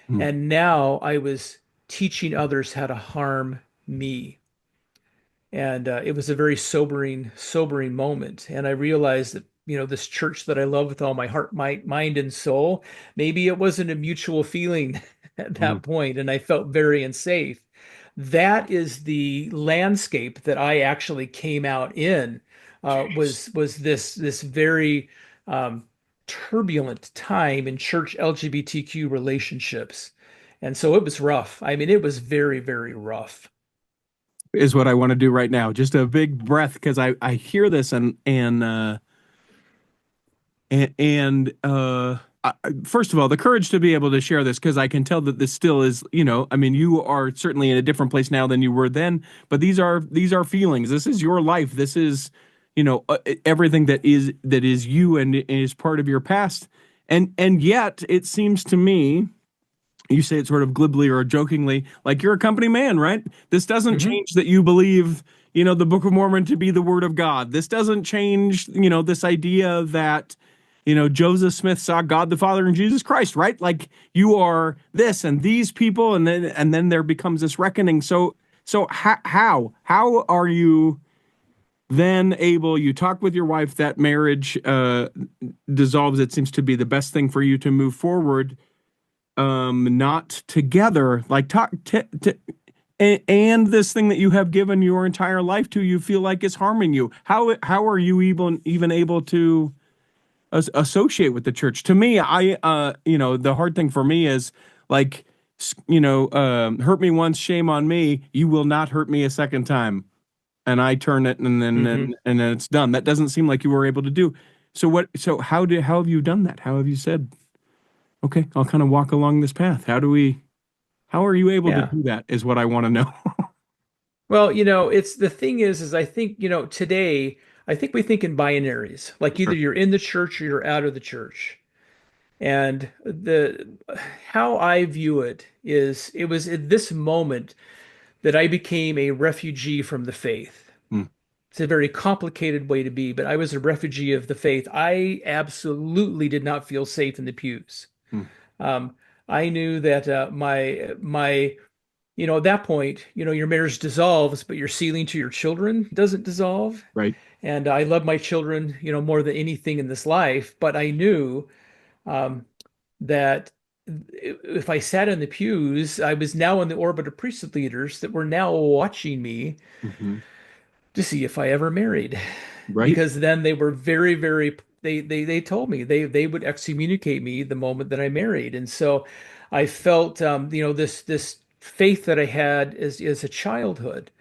mm, And now I was teaching others how to harm me. And it was a very sobering moment. And I realized that, this church that I love with all my heart, my mind, and soul, maybe it wasn't a mutual feeling at mm. that point, and I felt very unsafe. That is the landscape that I actually came out in. Jeez. Was this very um, turbulent time in church LGBTQ relationships, and so it was rough. I mean, it was very, very rough. Is what I want to do right now. Just a big breath because I hear this first of all, the courage to be able to share this because I can tell that this still is, I mean, you are certainly in a different place now than you were then, but these are feelings. This is your life. This is, everything that is you and is part of your past. And yet it seems to me, you say it sort of glibly or jokingly, like you're a company man, right? This doesn't Hmm. change that you believe, the Book of Mormon to be the word of God. This doesn't change, this idea that, Joseph Smith saw God the Father in Jesus Christ, right? Like you are this and these people, and then there becomes this reckoning. So how are you then able? You talk with your wife, that marriage dissolves. It seems to be the best thing for you to move forward, not together, like talk and this thing that you have given your entire life to, you feel like is harming you. How are you even able to associate with the church? To me, the hard thing for me is like, hurt me once, shame on me. You will not hurt me a second time. And I turn it, and then Hmm. and then it's done. That doesn't seem like you were able to do. So what? So how have you done that? How have you said, okay, I'll kind of walk along this path? How are you able to Yeah. do that is what I want to know. Well, it's the thing is I think, today, I think we think in binaries, like either Sure. you're in the church or you're out of the church. And how I view it is it was at this moment that I became a refugee from the faith. Mm, It's a very complicated way to be, but I was a refugee of the faith. I absolutely did not feel safe in the pews. mm, Um, I knew that at that point, your marriage dissolves, but your sealing to your children doesn't dissolve. right. And I love my children, more than anything in this life. But I knew um, that if I sat in the pews, I was now in the orbit of priesthood leaders that were now watching me Hmm. to see if I ever married. Right. Because then they were very, very, they told me they would excommunicate me the moment that I married. And so I felt, this faith that I had as a childhood.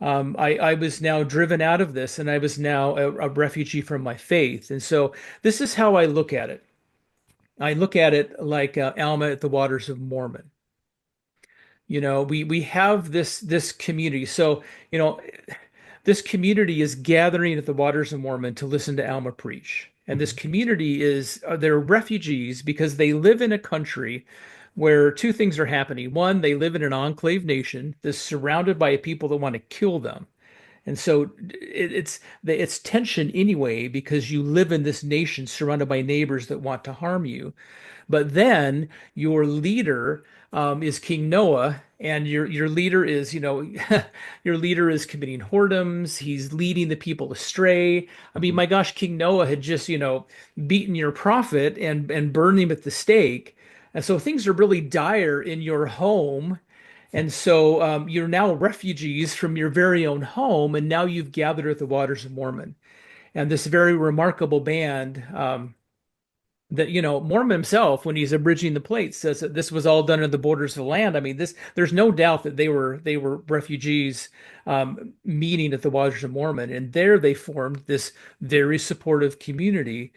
I was now driven out of this and I was now a refugee from my faith. And so this is how I look at it. I look at it like Alma at the Waters of Mormon. We have this community. So, this community is gathering at the Waters of Mormon to listen to Alma preach. And this Hmm. community they're refugees because they live in a country where two things are happening. One, they live in an enclave nation that's surrounded by people that want to kill them. And so it's tension anyway because you live in this nation surrounded by neighbors that want to harm you. But then your leader is King Noah, and your leader is, your leader is committing whoredoms. He's leading the people astray. I mean, Mhm. my gosh, King Noah had just, beaten your prophet and burned him at the stake. And so things are really dire in your home. And so you're now refugees from your very own home, and now you've gathered at the Waters of Mormon. And this very remarkable band that Mormon himself, when he's abridging the plate, says that this was all done in the borders of the land. I mean, this there's no doubt that they were refugees meeting at the Waters of Mormon, and there they formed this very supportive community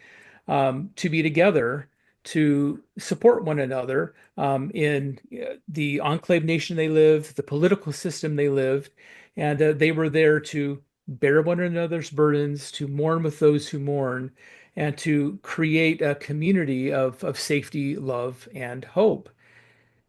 to be together to support one another in the enclave nation they lived, the political system they lived, and they were there to bear one another's burdens, to mourn with those who mourn, and to create a community of safety, love, and hope.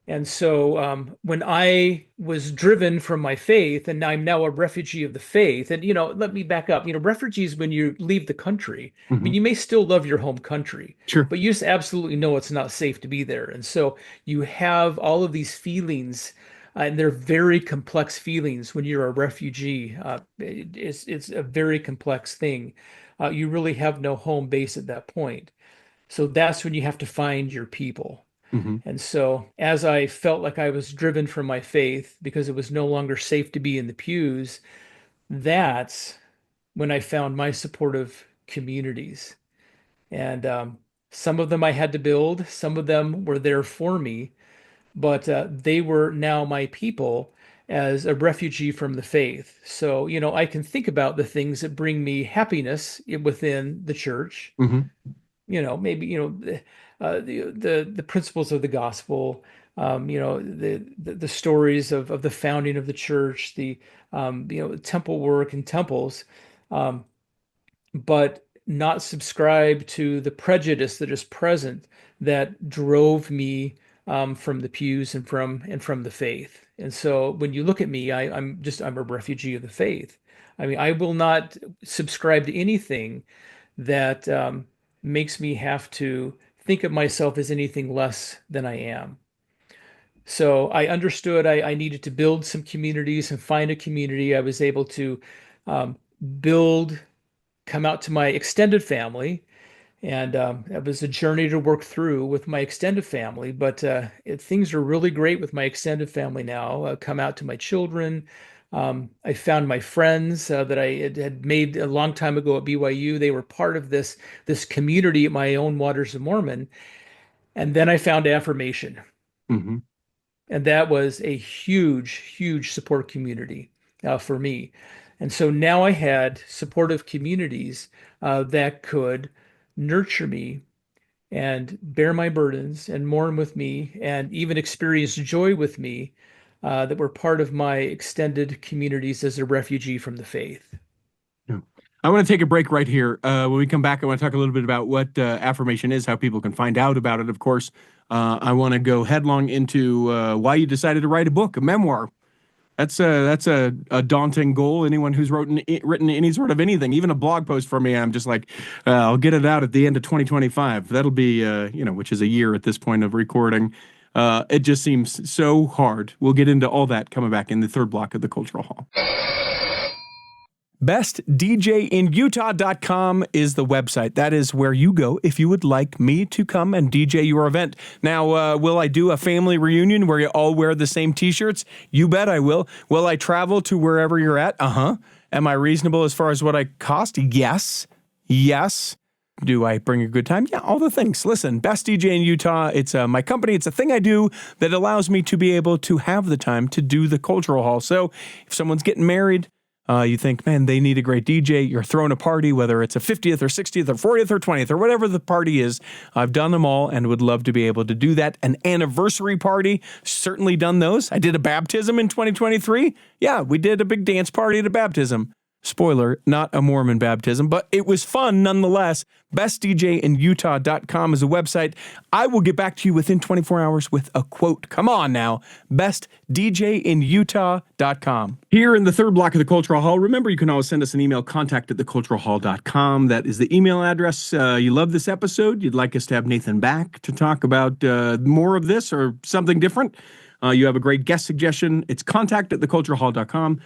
And so when I was driven from my faith, and I'm now a refugee of the faith, and let me back up. Refugees, when you leave the country, I mean, Mhm. you may still love your home country, Sure. but you just absolutely know it's not safe to be there. And so you have all of these feelings, and they're very complex feelings when you're a refugee. It's a very complex thing. You really have no home base at that point. So that's when you have to find your people. Mhm. And so, as I felt like I was driven from my faith because it was no longer safe to be in the pews, that's when I found my supportive communities. And some of them I had to build, some of them were there for me, but they were now my people as a refugee from the faith. So, I can think about the things that bring me happiness within the church, Mhm. maybe the principles of the gospel, the stories of the founding of the church, the temple work and temples, um, but not subscribe to the prejudice that is present that drove me from the pews and from the faith. And so when you look at me, I'm a refugee of the faith. I mean, I will not subscribe to anything that makes me have to think of myself as anything less than I am. So I understood I needed to build some communities and find a community. I was able to um, build, come out to my extended family, and it was a journey to work through with my extended family. But things are really great with my extended family now. Come out to my children. I found my friends that I had made a long time ago at BYU. They were part of this community at my own Waters of Mormon. And then I found Affirmation, Mhm. and that was a huge, huge support community for me. And so now I had supportive communities that could nurture me and bear my burdens and mourn with me and even experience joy with me that were part of my extended communities as a refugee from the faith. Yeah. I want to take a break right here. When we come back, I want to talk a little bit about what affirmation is, how people can find out about it. Of course, I want to go headlong into why you decided to write a book, a memoir. That's a daunting goal. Anyone who's written any sort of anything, even a blog post for me, I'm just like, I'll get it out at the end of 2025. That'll be, which is a year at this point of recording. It just seems so hard. We'll get into all that coming back in the third block of the Cultural Hall. BestDJinUtah.com is the website. That is where you go if you would like me to come and DJ your event. Now, will I do a family reunion where you all wear the same t-shirts? You bet I will. Will I travel to wherever you're at? Uh-huh. Am I reasonable as far as what I cost? Yes. Yes. Do I bring a good time? Yeah, all the things. Listen, Best DJ in Utah, it's my company. It's a thing I do that allows me to be able to have the time to do the Cultural Hall. So if someone's getting married, you think, man, they need a great DJ. You're throwing a party, whether it's a 50th or 60th or 40th or 20th or whatever the party is. I've done them all and would love to be able to do that. An anniversary party, certainly done those. I did a baptism in 2023. Yeah, we did a big dance party at a baptism. Spoiler, not a Mormon baptism, but it was fun nonetheless. bestdjinutah.com is a website. I will get back to you within 24 hours with a quote. Come on now. bestdjinutah.com. Here in the third block of the Cultural Hall, remember you can always send us an email, contact@theculturalhall.com. That is the email address. You love this episode. You'd like us to have Nathan back to talk about more of this or something different. You have a great guest suggestion. It's contact@theculturalhall.com.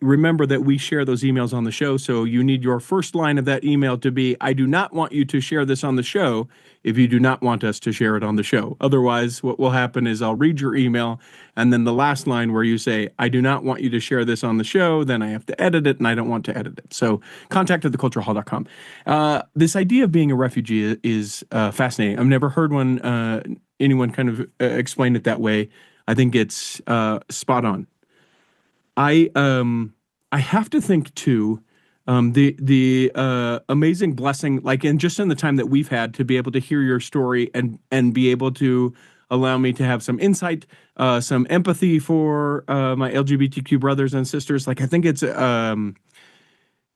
Remember that we share those emails on the show, so you need your first line of that email to be, I do not want you to share this on the show if you do not want us to share it on the show. Otherwise, what will happen is I'll read your email, and then the last line where you say, I do not want you to share this on the show, then I have to edit it, and I don't want to edit it. So contact@theculturalhall.com. This idea of being a refugee is fascinating. I've never heard anyone kind of explain it that way. I think it's spot on. I have to think too, the amazing blessing, like in the time that we've had to be able to hear your story and be able to allow me to have some insight, some empathy for my LGBTQ brothers and sisters. Like I think it's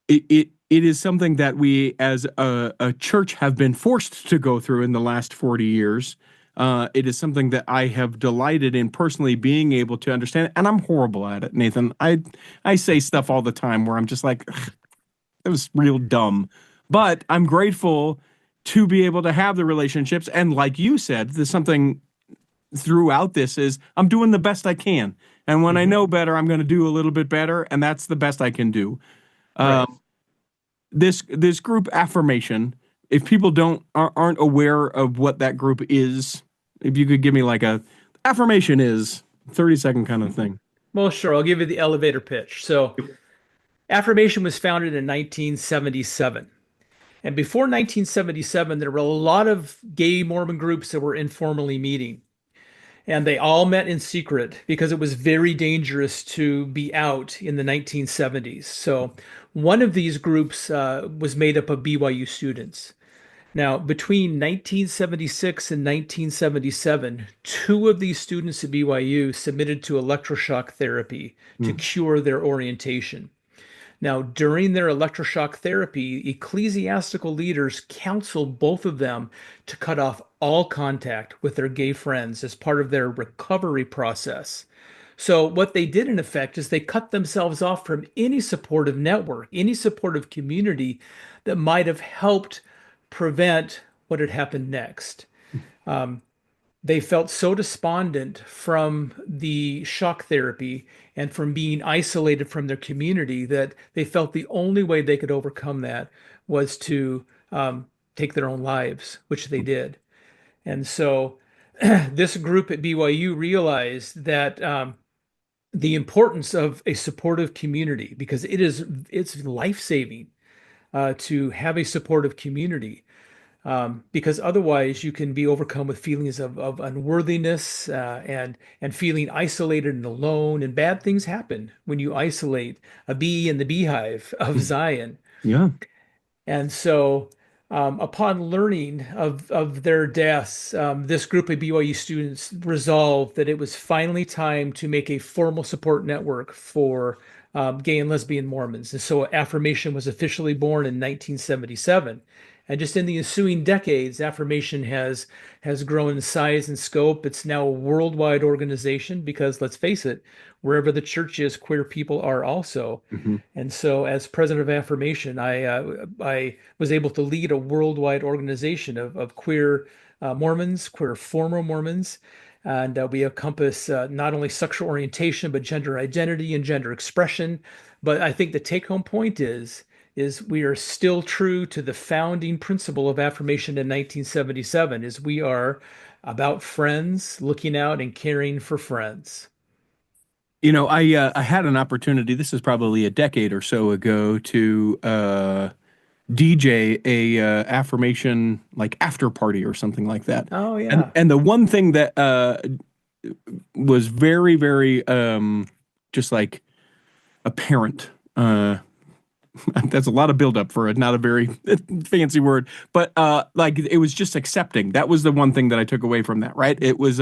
it is something that we as a church have been forced to go through in the last 40 years. It is something that I have delighted in personally being able to understand, and I'm horrible at it, Nathan. I say stuff all the time where I'm just like, it was real dumb, but I'm grateful to be able to have the relationships. And like you said, there's something throughout this is I'm doing the best I can. And when I know better, I'm going to do a little bit better. And that's the best I can do. Right. This group Affirmation, if people aren't aware of what that group is, if you could give me like Affirmation is 30-second kind of thing. Well, sure. I'll give you the elevator pitch. So Affirmation was founded in 1977. And before 1977, there were a lot of gay Mormon groups that were informally meeting. And they all met in secret because it was very dangerous to be out in the 1970s. So one of these groups was made up of BYU students. Now, between 1976 and 1977, two of these students at BYU submitted to electroshock therapy to cure their orientation. Now, during their electroshock therapy, ecclesiastical leaders counseled both of them to cut off all contact with their gay friends as part of their recovery process. So what they did in effect is they cut themselves off from any supportive network, any supportive community that might have helped prevent what had happened next. They felt so despondent from the shock therapy and from being isolated from their community that they felt the only way they could overcome that was to take their own lives, which they did. And so this group at BYU realized that the importance of a supportive community, because it's life-saving to have a supportive community. Because otherwise you can be overcome with feelings of unworthiness and feeling isolated and alone, and bad things happen when you isolate a bee in the beehive of Zion. Yeah. And so upon learning of their deaths, this group of BYU students resolved that it was finally time to make a formal support network for gay and lesbian Mormons. And so Affirmation was officially born in 1977. And just in the ensuing decades, Affirmation has grown in size and scope. It's now a worldwide organization because, let's face it, wherever the church is, queer people are also. And so as president of Affirmation, I was able to lead a worldwide organization of queer Mormons, queer former Mormons. And we encompass not only sexual orientation, but gender identity and gender expression. But I think the take-home point is we are still true to the founding principle of Affirmation in 1977, is we are about friends, looking out and caring for friends. You know, I had an opportunity, this is probably a decade or so ago, to DJ a Affirmation like after party or something like that. Oh, yeah. And the one thing that was very, very just like apparent That's a lot of buildup for it, not a very fancy word, but like it was just accepting. That was the one thing that I took away from that, right? It was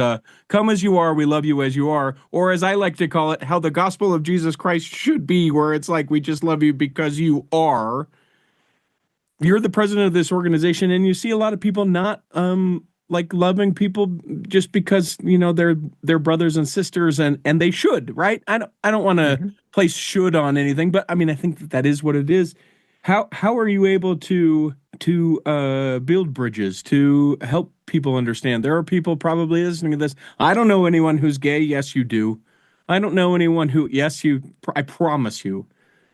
come as you are, we love you as you are, or as I like to call it, how the gospel of Jesus Christ should be, where it's like we just love you because you are. You're the president of this organization, and you see a lot of people not like loving people just because they're brothers and sisters, and they should, right? I don't want to Mhm. place should on anything, but I mean I think that is what it is. How are you able to build bridges to help people understand? There are people probably listening to this. I don't know anyone who's gay. Yes, you do. I don't know anyone who. Yes, you. I promise you.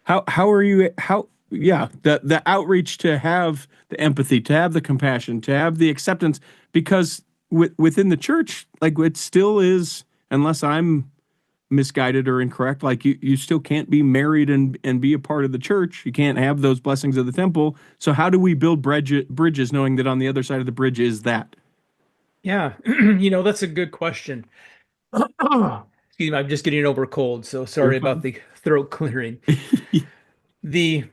How are you? How yeah, the outreach, to have the empathy, to have the compassion, to have the acceptance, because within the church, like it still is, unless I'm misguided or incorrect, like you still can't be married and be a part of the church. You can't have those blessings of the temple. So how do we build bridges knowing that on the other side of the bridge is that? Yeah, that's a good question. Excuse me, I'm just getting over a cold, so You're sorry about fine. the throat clearing. The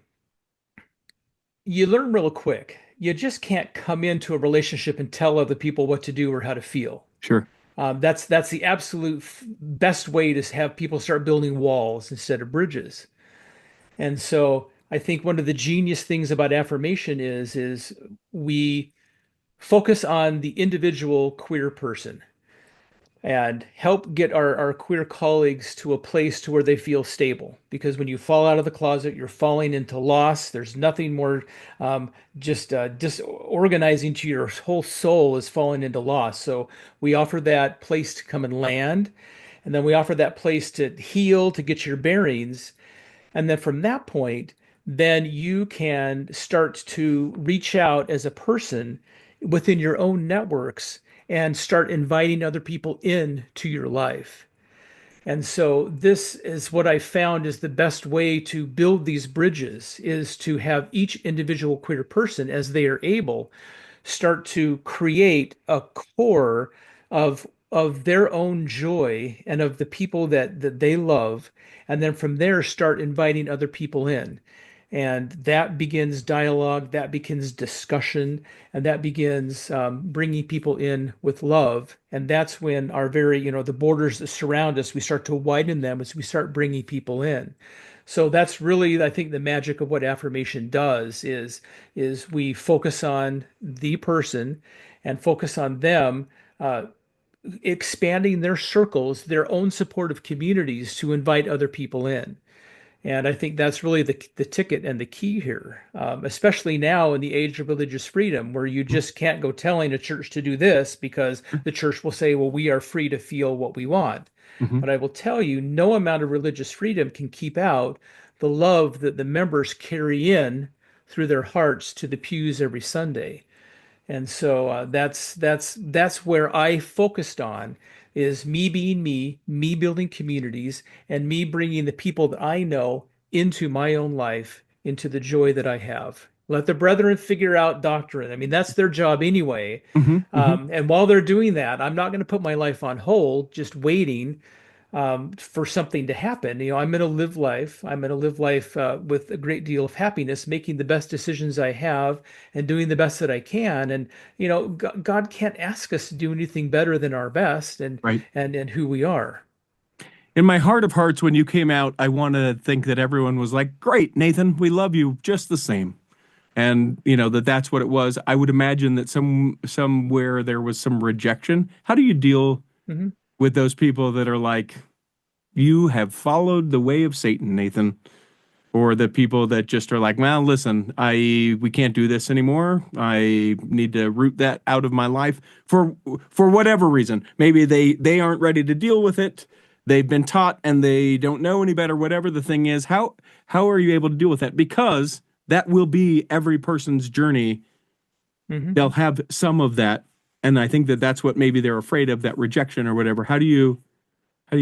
You learn real quick. You just can't come into a relationship and tell other people what to do or how to feel. Sure. That's the absolute best way to have people start building walls instead of bridges. And so I think one of the genius things about affirmation is we focus on the individual queer person and help get our queer colleagues to a place to where they feel stable. Because when you fall out of the closet, you're falling into loss. There's nothing more just disorganizing to your whole soul is falling into loss. So we offer that place to come and land. And then we offer that place to heal, to get your bearings. And then from that point, then you can start to reach out as a person within your own networks and start inviting other people in to your life. And so this is what I found is the best way to build these bridges is to have each individual queer person, as they are able, start to create a core of their own joy and of the people that they love, and then from there start inviting other people in. And that begins dialogue, that begins discussion, and that begins bringing people in with love. And that's when our the borders that surround us, we start to widen them as we start bringing people in. So that's really, I think, the magic of what affirmation does is we focus on the person and focus on them, expanding their circles, their own supportive communities to invite other people in. And I think that's really the ticket and the key here, especially now in the age of religious freedom, where you just can't go telling a church to do this because the church will say, well, we are free to feel what we want. Hmm. But I will tell you, no amount of religious freedom can keep out the love that the members carry in through their hearts to the pews every Sunday. And so that's where I focused on is me being me building communities, and me bringing the people that I know into my own life, into the joy that I have. Let the brethren figure out doctrine. I mean, that's their job anyway. Hmm. Hmm. And while they're doing that, I'm not going to put my life on hold, just waiting for something to happen. I'm going to live life. I'm going to live life with a great deal of happiness, making the best decisions I have and doing the best that I can. And God can't ask us to do anything better than our best and Right. and who we are. In my heart of hearts, when you came out, I want to think that everyone was like, "Great, Nathan, we love you just the same." And that's what it was. I would imagine that somewhere there was some rejection. How do you deal Hmm. with those people that are like, you have followed the way of Satan, Nathan? Or the people that just are like, well, listen, we can't do this anymore. I need to root that out of my life for whatever reason. Maybe they aren't ready to deal with it. They've been taught and they don't know any better. Whatever the thing is, how are you able to deal with that? Because that will be every person's journey. Hmm. They'll have some of that, and I think that that's what maybe they're afraid of, that rejection or whatever. How do you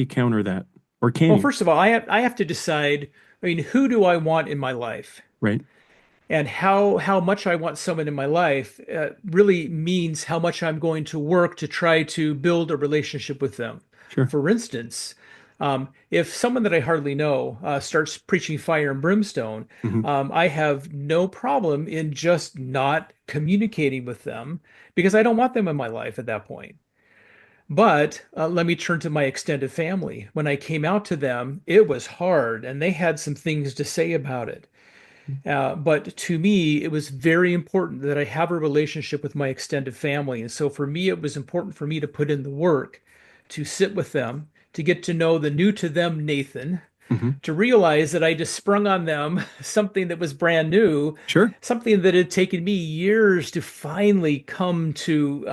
counter that, or can Well, you? first of all, I have to decide. I mean, who do I want in my life? Right. And how much I want someone in my life really means how much I'm going to work to try to build a relationship with them. Sure. For instance, If someone that I hardly know starts preaching fire and brimstone, Hmm. I have no problem in just not communicating with them because I don't want them in my life at that point. But let me turn to my extended family. When I came out to them, it was hard, and they had some things to say about it. But to me, it was very important that I have a relationship with my extended family. And so for me, it was important for me to put in the work, to sit with them, to get to know the new to them Nathan, Hmm. to realize that I just sprung on them something that was brand new, Sure. something that had taken me years to finally come to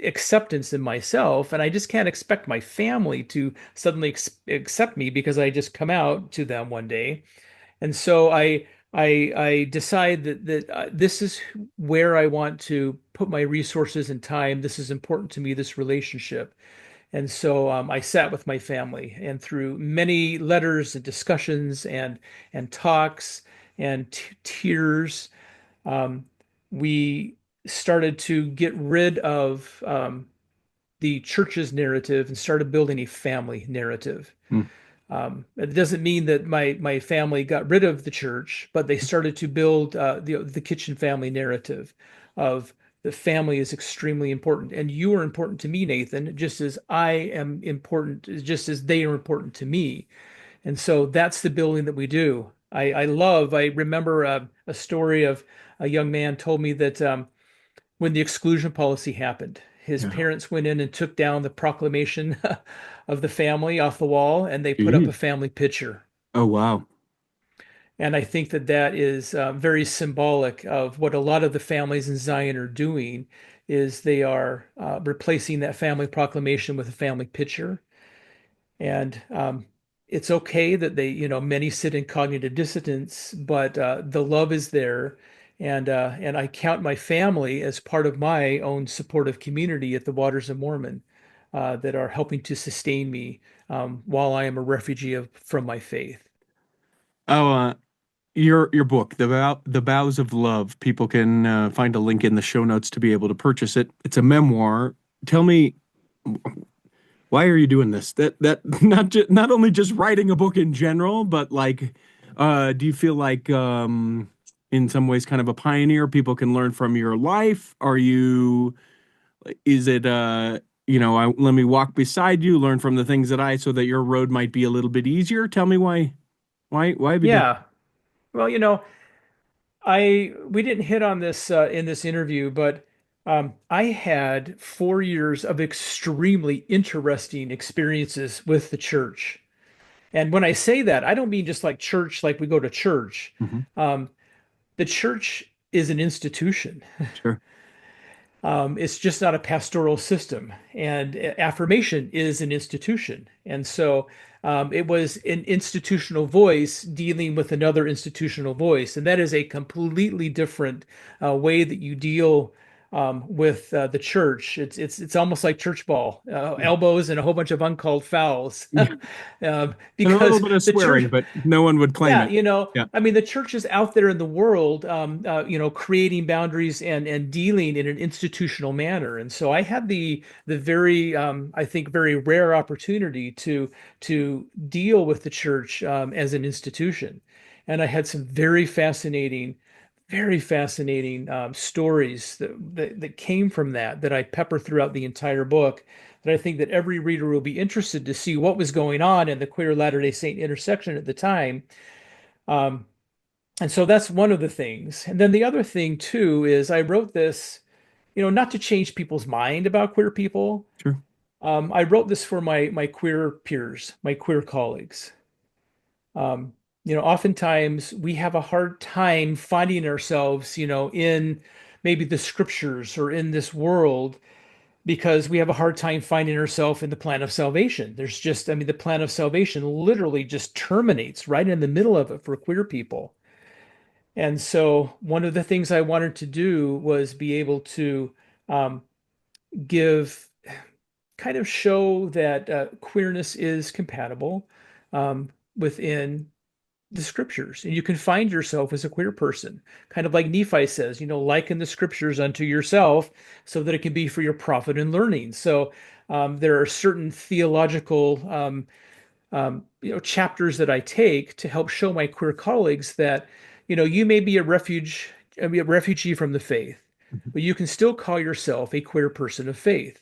acceptance in myself. And I just can't expect my family to suddenly accept me because I just come out to them one day. And so I decide that this is where I want to put my resources and time. This is important to me, this relationship. And so I sat with my family, and through many letters and discussions and talks and tears, um, we started to get rid of the church's narrative and started building a family narrative. Mm. It doesn't mean that my family got rid of the church, but they started to build the kitchen family narrative of the family is extremely important, and you are important to me, Nathan, just as I am important, just as they are important to me. And so that's the building that we do. I remember a story of a young man told me that when the exclusion policy happened. His Yeah. parents went in and took down the proclamation of the family off the wall, and they put up a Jeez. family picture. Oh, wow. And I think that that is very symbolic of what a lot of the families in Zion are doing is they are replacing that family proclamation with a family picture. And it's okay that many sit in cognitive dissonance, but the love is there. And I count my family as part of my own supportive community at the Waters of Mormon that are helping to sustain me while I am a refugee from my faith. Oh, your book, the Boughs of Love. People can find a link in the show notes to be able to purchase it. It's a memoir. Tell me, why are you doing this? That not only just writing a book in general, but like, do you feel like in some ways kind of a pioneer? People can learn from your life. Are you? Is it let me walk beside you, learn from the things that so that your road might be a little bit easier. Tell me why. Why have you done? Yeah. Well, I we didn't hit on this in this interview, but I had 4 years of extremely interesting experiences with the church. And when I say that, I don't mean just like church, like we go to church. Hmm. Um, the church is an institution. Sure. It's just not a pastoral system. And affirmation is an institution. And so it was an institutional voice dealing with another institutional voice. And that is a completely different way that you deal with the church. It's almost like church ball, elbows and a whole bunch of uncalled fouls, And a little because bit of the church. swearing, but no one would claim Yeah, it. Yeah. I mean, the church is out there in the world, creating boundaries and dealing in an institutional manner. And so I had the very, I think, very rare opportunity to deal with the church as an institution, and I had some very fascinating stories that came from that I pepper throughout the entire book. That I think that every reader will be interested to see what was going on in the queer Latter-day Saint intersection at the time. um, and so that's one of the things. And then the other thing too is I wrote this, not to change people's mind about queer people. Sure. I wrote this for my queer peers, my queer colleagues. Oftentimes we have a hard time finding ourselves, in maybe the scriptures or in this world because we have a hard time finding ourselves in the plan of salvation. I mean, the plan of salvation literally just terminates right in the middle of it for queer people. And so one of the things I wanted to do was be able to um, give, kind of show that queerness is compatible within the scriptures. And you can find yourself as a queer person, kind of like Nephi says, liken the scriptures unto yourself so that it can be for your profit and learning. So there are certain theological chapters that I take to help show my queer colleagues that, you may be a refugee from the faith, Mhm. but you can still call yourself a queer person of faith,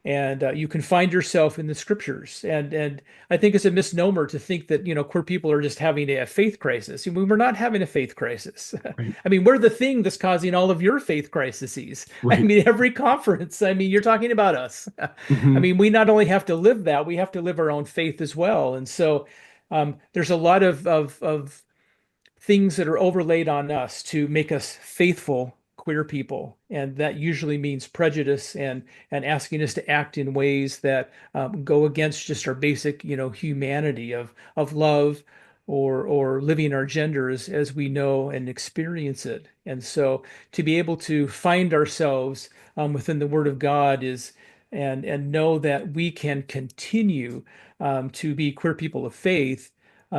and you can find yourself in the scriptures. And I think it's a misnomer to think that queer people are just having a faith crisis. We're not having a faith crisis. Right. I mean, we're the thing that's causing all of your faith crises. I Right. mean, every conference. I mean, you're talking about us. I Hmm. mean, we not only have to live that, we have to live our own faith as well. And so there's a lot of things that are overlaid on us to make us faithful queer people, and that usually means prejudice and asking us to act in ways that go against just our basic humanity of love, or living our gender as we know and experience it. And so to be able to find ourselves within the Word of God is and know that we can continue to be queer people of faith,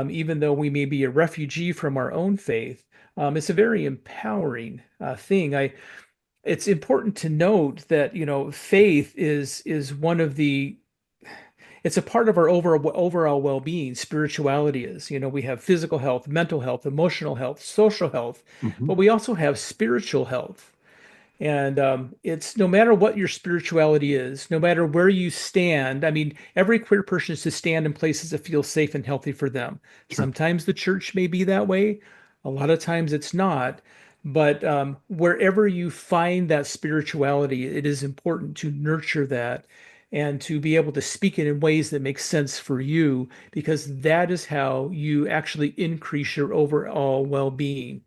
even though we may be a refugee from our own faith. It's a very empowering thing. It's important to note that faith is one of the it's a part of our overall well-being. Spirituality is, we have physical health, mental health, emotional health, social health, Hmm. but we also have spiritual health. And it's no matter what your spirituality is, no matter where you stand. I mean, every queer person is to stand in places that feel safe and healthy for them. Sure. Sometimes the church may be that way, a lot of times it's not. But wherever you find that spirituality, it is important to nurture that and to be able to speak it in ways that make sense for you, because that is how you actually increase your overall well-being.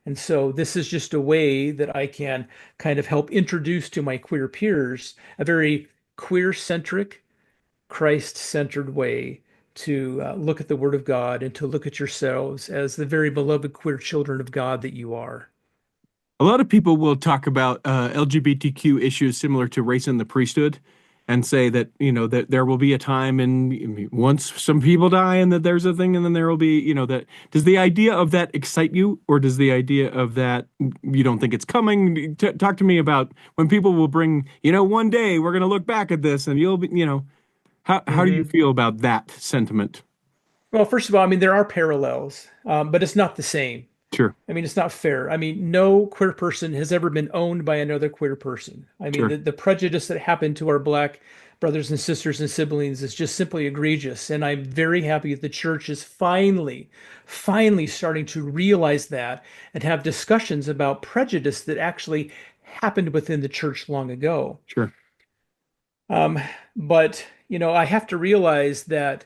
And so this is just a way that I can kind of help introduce to my queer peers a very queer centric, Christ centered way to look at the Word of God and to look at yourselves as the very beloved queer children of God that you are. A lot of people will talk about LGBTQ issues similar to race in the priesthood and say that, that there will be a time and once some people die and that there's a thing and then there will be, that. Does the idea of that excite you, or does the idea of that you don't think it's coming? Talk to me about when people will bring, one day we're going to look back at this and you'll be, how do you Mhm. feel about that sentiment? Well, first of all, I mean, there are parallels, but it's not the same. Sure, I mean, it's not fair. I mean, no queer person has ever been owned by another queer person. I mean, sure. the prejudice that happened to our Black brothers and sisters and siblings is just simply egregious. And I'm very happy that the church is finally starting to realize that and have discussions about prejudice that actually happened within the church long ago. Sure. Um, but, I have to realize that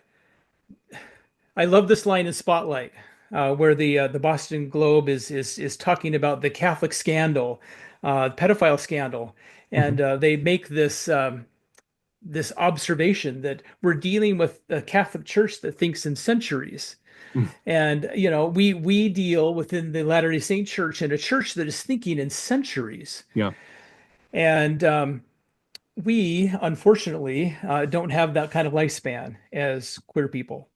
I love this line in Spotlight, where the Boston Globe is talking about the Catholic scandal, pedophile scandal, Hmm. and they make this observation that we're dealing with a Catholic Church that thinks in centuries, and we deal within the Latter-day Saint Church in a church that is thinking in centuries, Yeah. and we unfortunately don't have that kind of lifespan as queer people.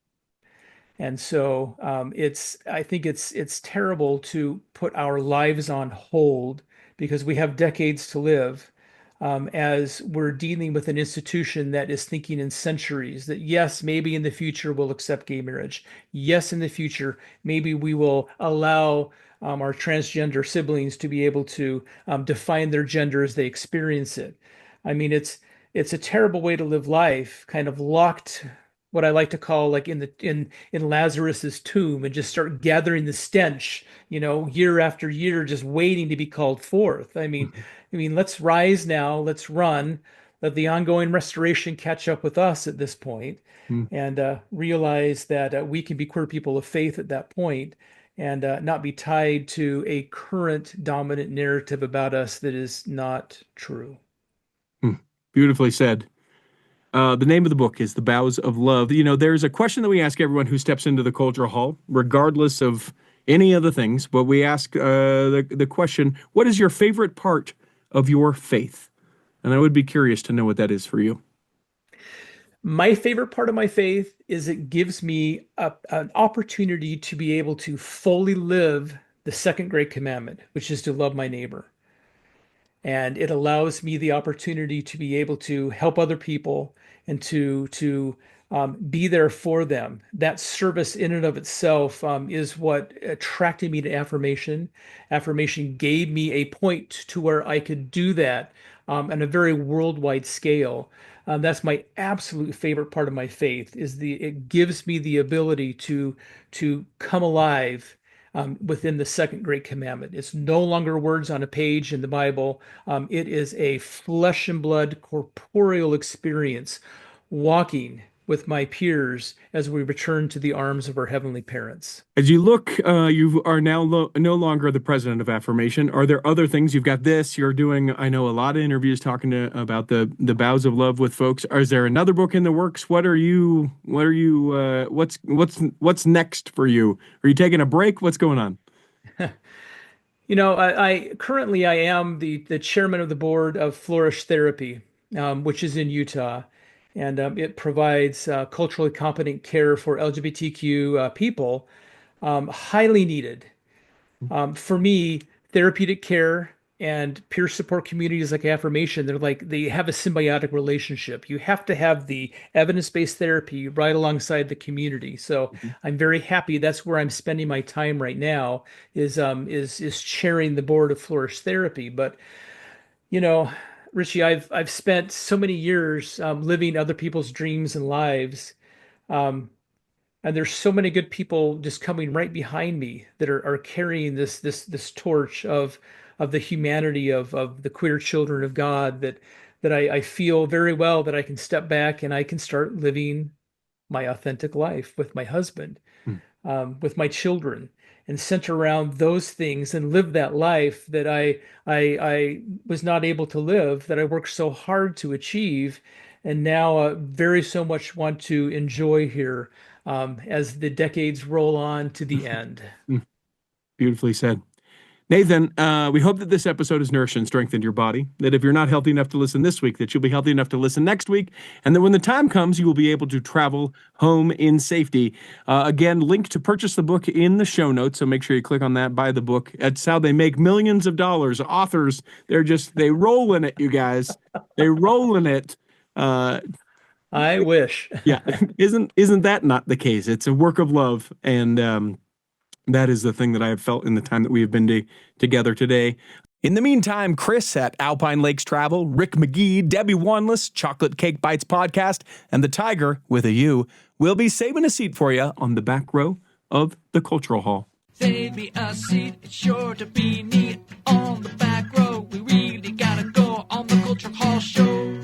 And so I think it's terrible to put our lives on hold because we have decades to live, as we're dealing with an institution that is thinking in centuries that yes, maybe in the future we'll accept gay marriage. Yes, in the future, maybe we will allow our transgender siblings to be able to define their gender as they experience it. I mean, it's a terrible way to live life, kind of locked, what I like to call like in Lazarus's tomb, and just start gathering the stench, year after year, just waiting to be called forth. I mean, let's rise now, let's run, let the ongoing restoration catch up with us at this point, Mm. and realize that we can be queer people of faith at that point, and not be tied to a current dominant narrative about us that is not true. Mm. Beautifully said. The name of the book is The Boughs of Love. There's a question that we ask everyone who steps into the Cultural Hall, regardless of any of the things, but we ask the question, what is your favorite part of your faith? And I would be curious to know what that is for you. My favorite part of my faith is it gives me an opportunity to be able to fully live the second great commandment, which is to love my neighbor. And it allows me the opportunity to be able to help other people and to be there for them. That service in and of itself is what attracted me to affirmation. Affirmation gave me a point to where I could do that on a very worldwide scale. That's my absolute favorite part of my faith is it gives me the ability to come alive within the second great commandment. It's no longer words on a page in the Bible. It is a flesh and blood corporeal experience walking with my peers as we return to the arms of our heavenly parents. As you look, you are now no longer the president of Affirmation. Are there other things? You've got this. You're doing, I know, a lot of interviews talking about the Boughs of Love with folks. Is there another book in the works? What's next for you? Are you taking a break? What's going on? I currently I am the chairman of the board of Flourish Therapy, which is in Utah, and it provides culturally competent care for LGBTQ people, highly needed. For me, therapeutic care and peer support communities like Affirmation, they have a symbiotic relationship. You have to have the evidence-based therapy right alongside the community. So I'm very happy that's where I'm spending my time right now is chairing the board of Flourish Therapy. But Richie, I've spent so many years living other people's dreams and lives. Um, and there's so many good people just coming right behind me that are carrying this torch of the humanity of the queer children of God that I feel very well that I can step back and I can start living my authentic life with my husband, with my children, and center around those things and live that life that I was not able to live, that I worked so hard to achieve, and now very so much want to enjoy here as the decades roll on to the end. Beautifully said. Nathan, we hope that this episode has nourished and strengthened your body, that if you're not healthy enough to listen this week, that you'll be healthy enough to listen next week, and that when the time comes, you will be able to travel home in safety. Again, link to purchase the book in the show notes, so make sure you click on that, buy the book. That's how they make millions of dollars. Authors, they roll in it, you guys. They roll in it. I wish. Yeah, isn't that not the case? It's a work of love, and that is the thing that I have felt in the time that we have been together today. In the meantime, Chris at Alpine Lakes Travel, Rick McGee, Debbie Wanless, Chocolate Cake Bites Podcast, and the Tiger with a U will be saving a seat for you on the back row of the Cultural Hall. Save me a seat, it's sure to be neat on the back row. We really gotta go on the Cultural Hall show.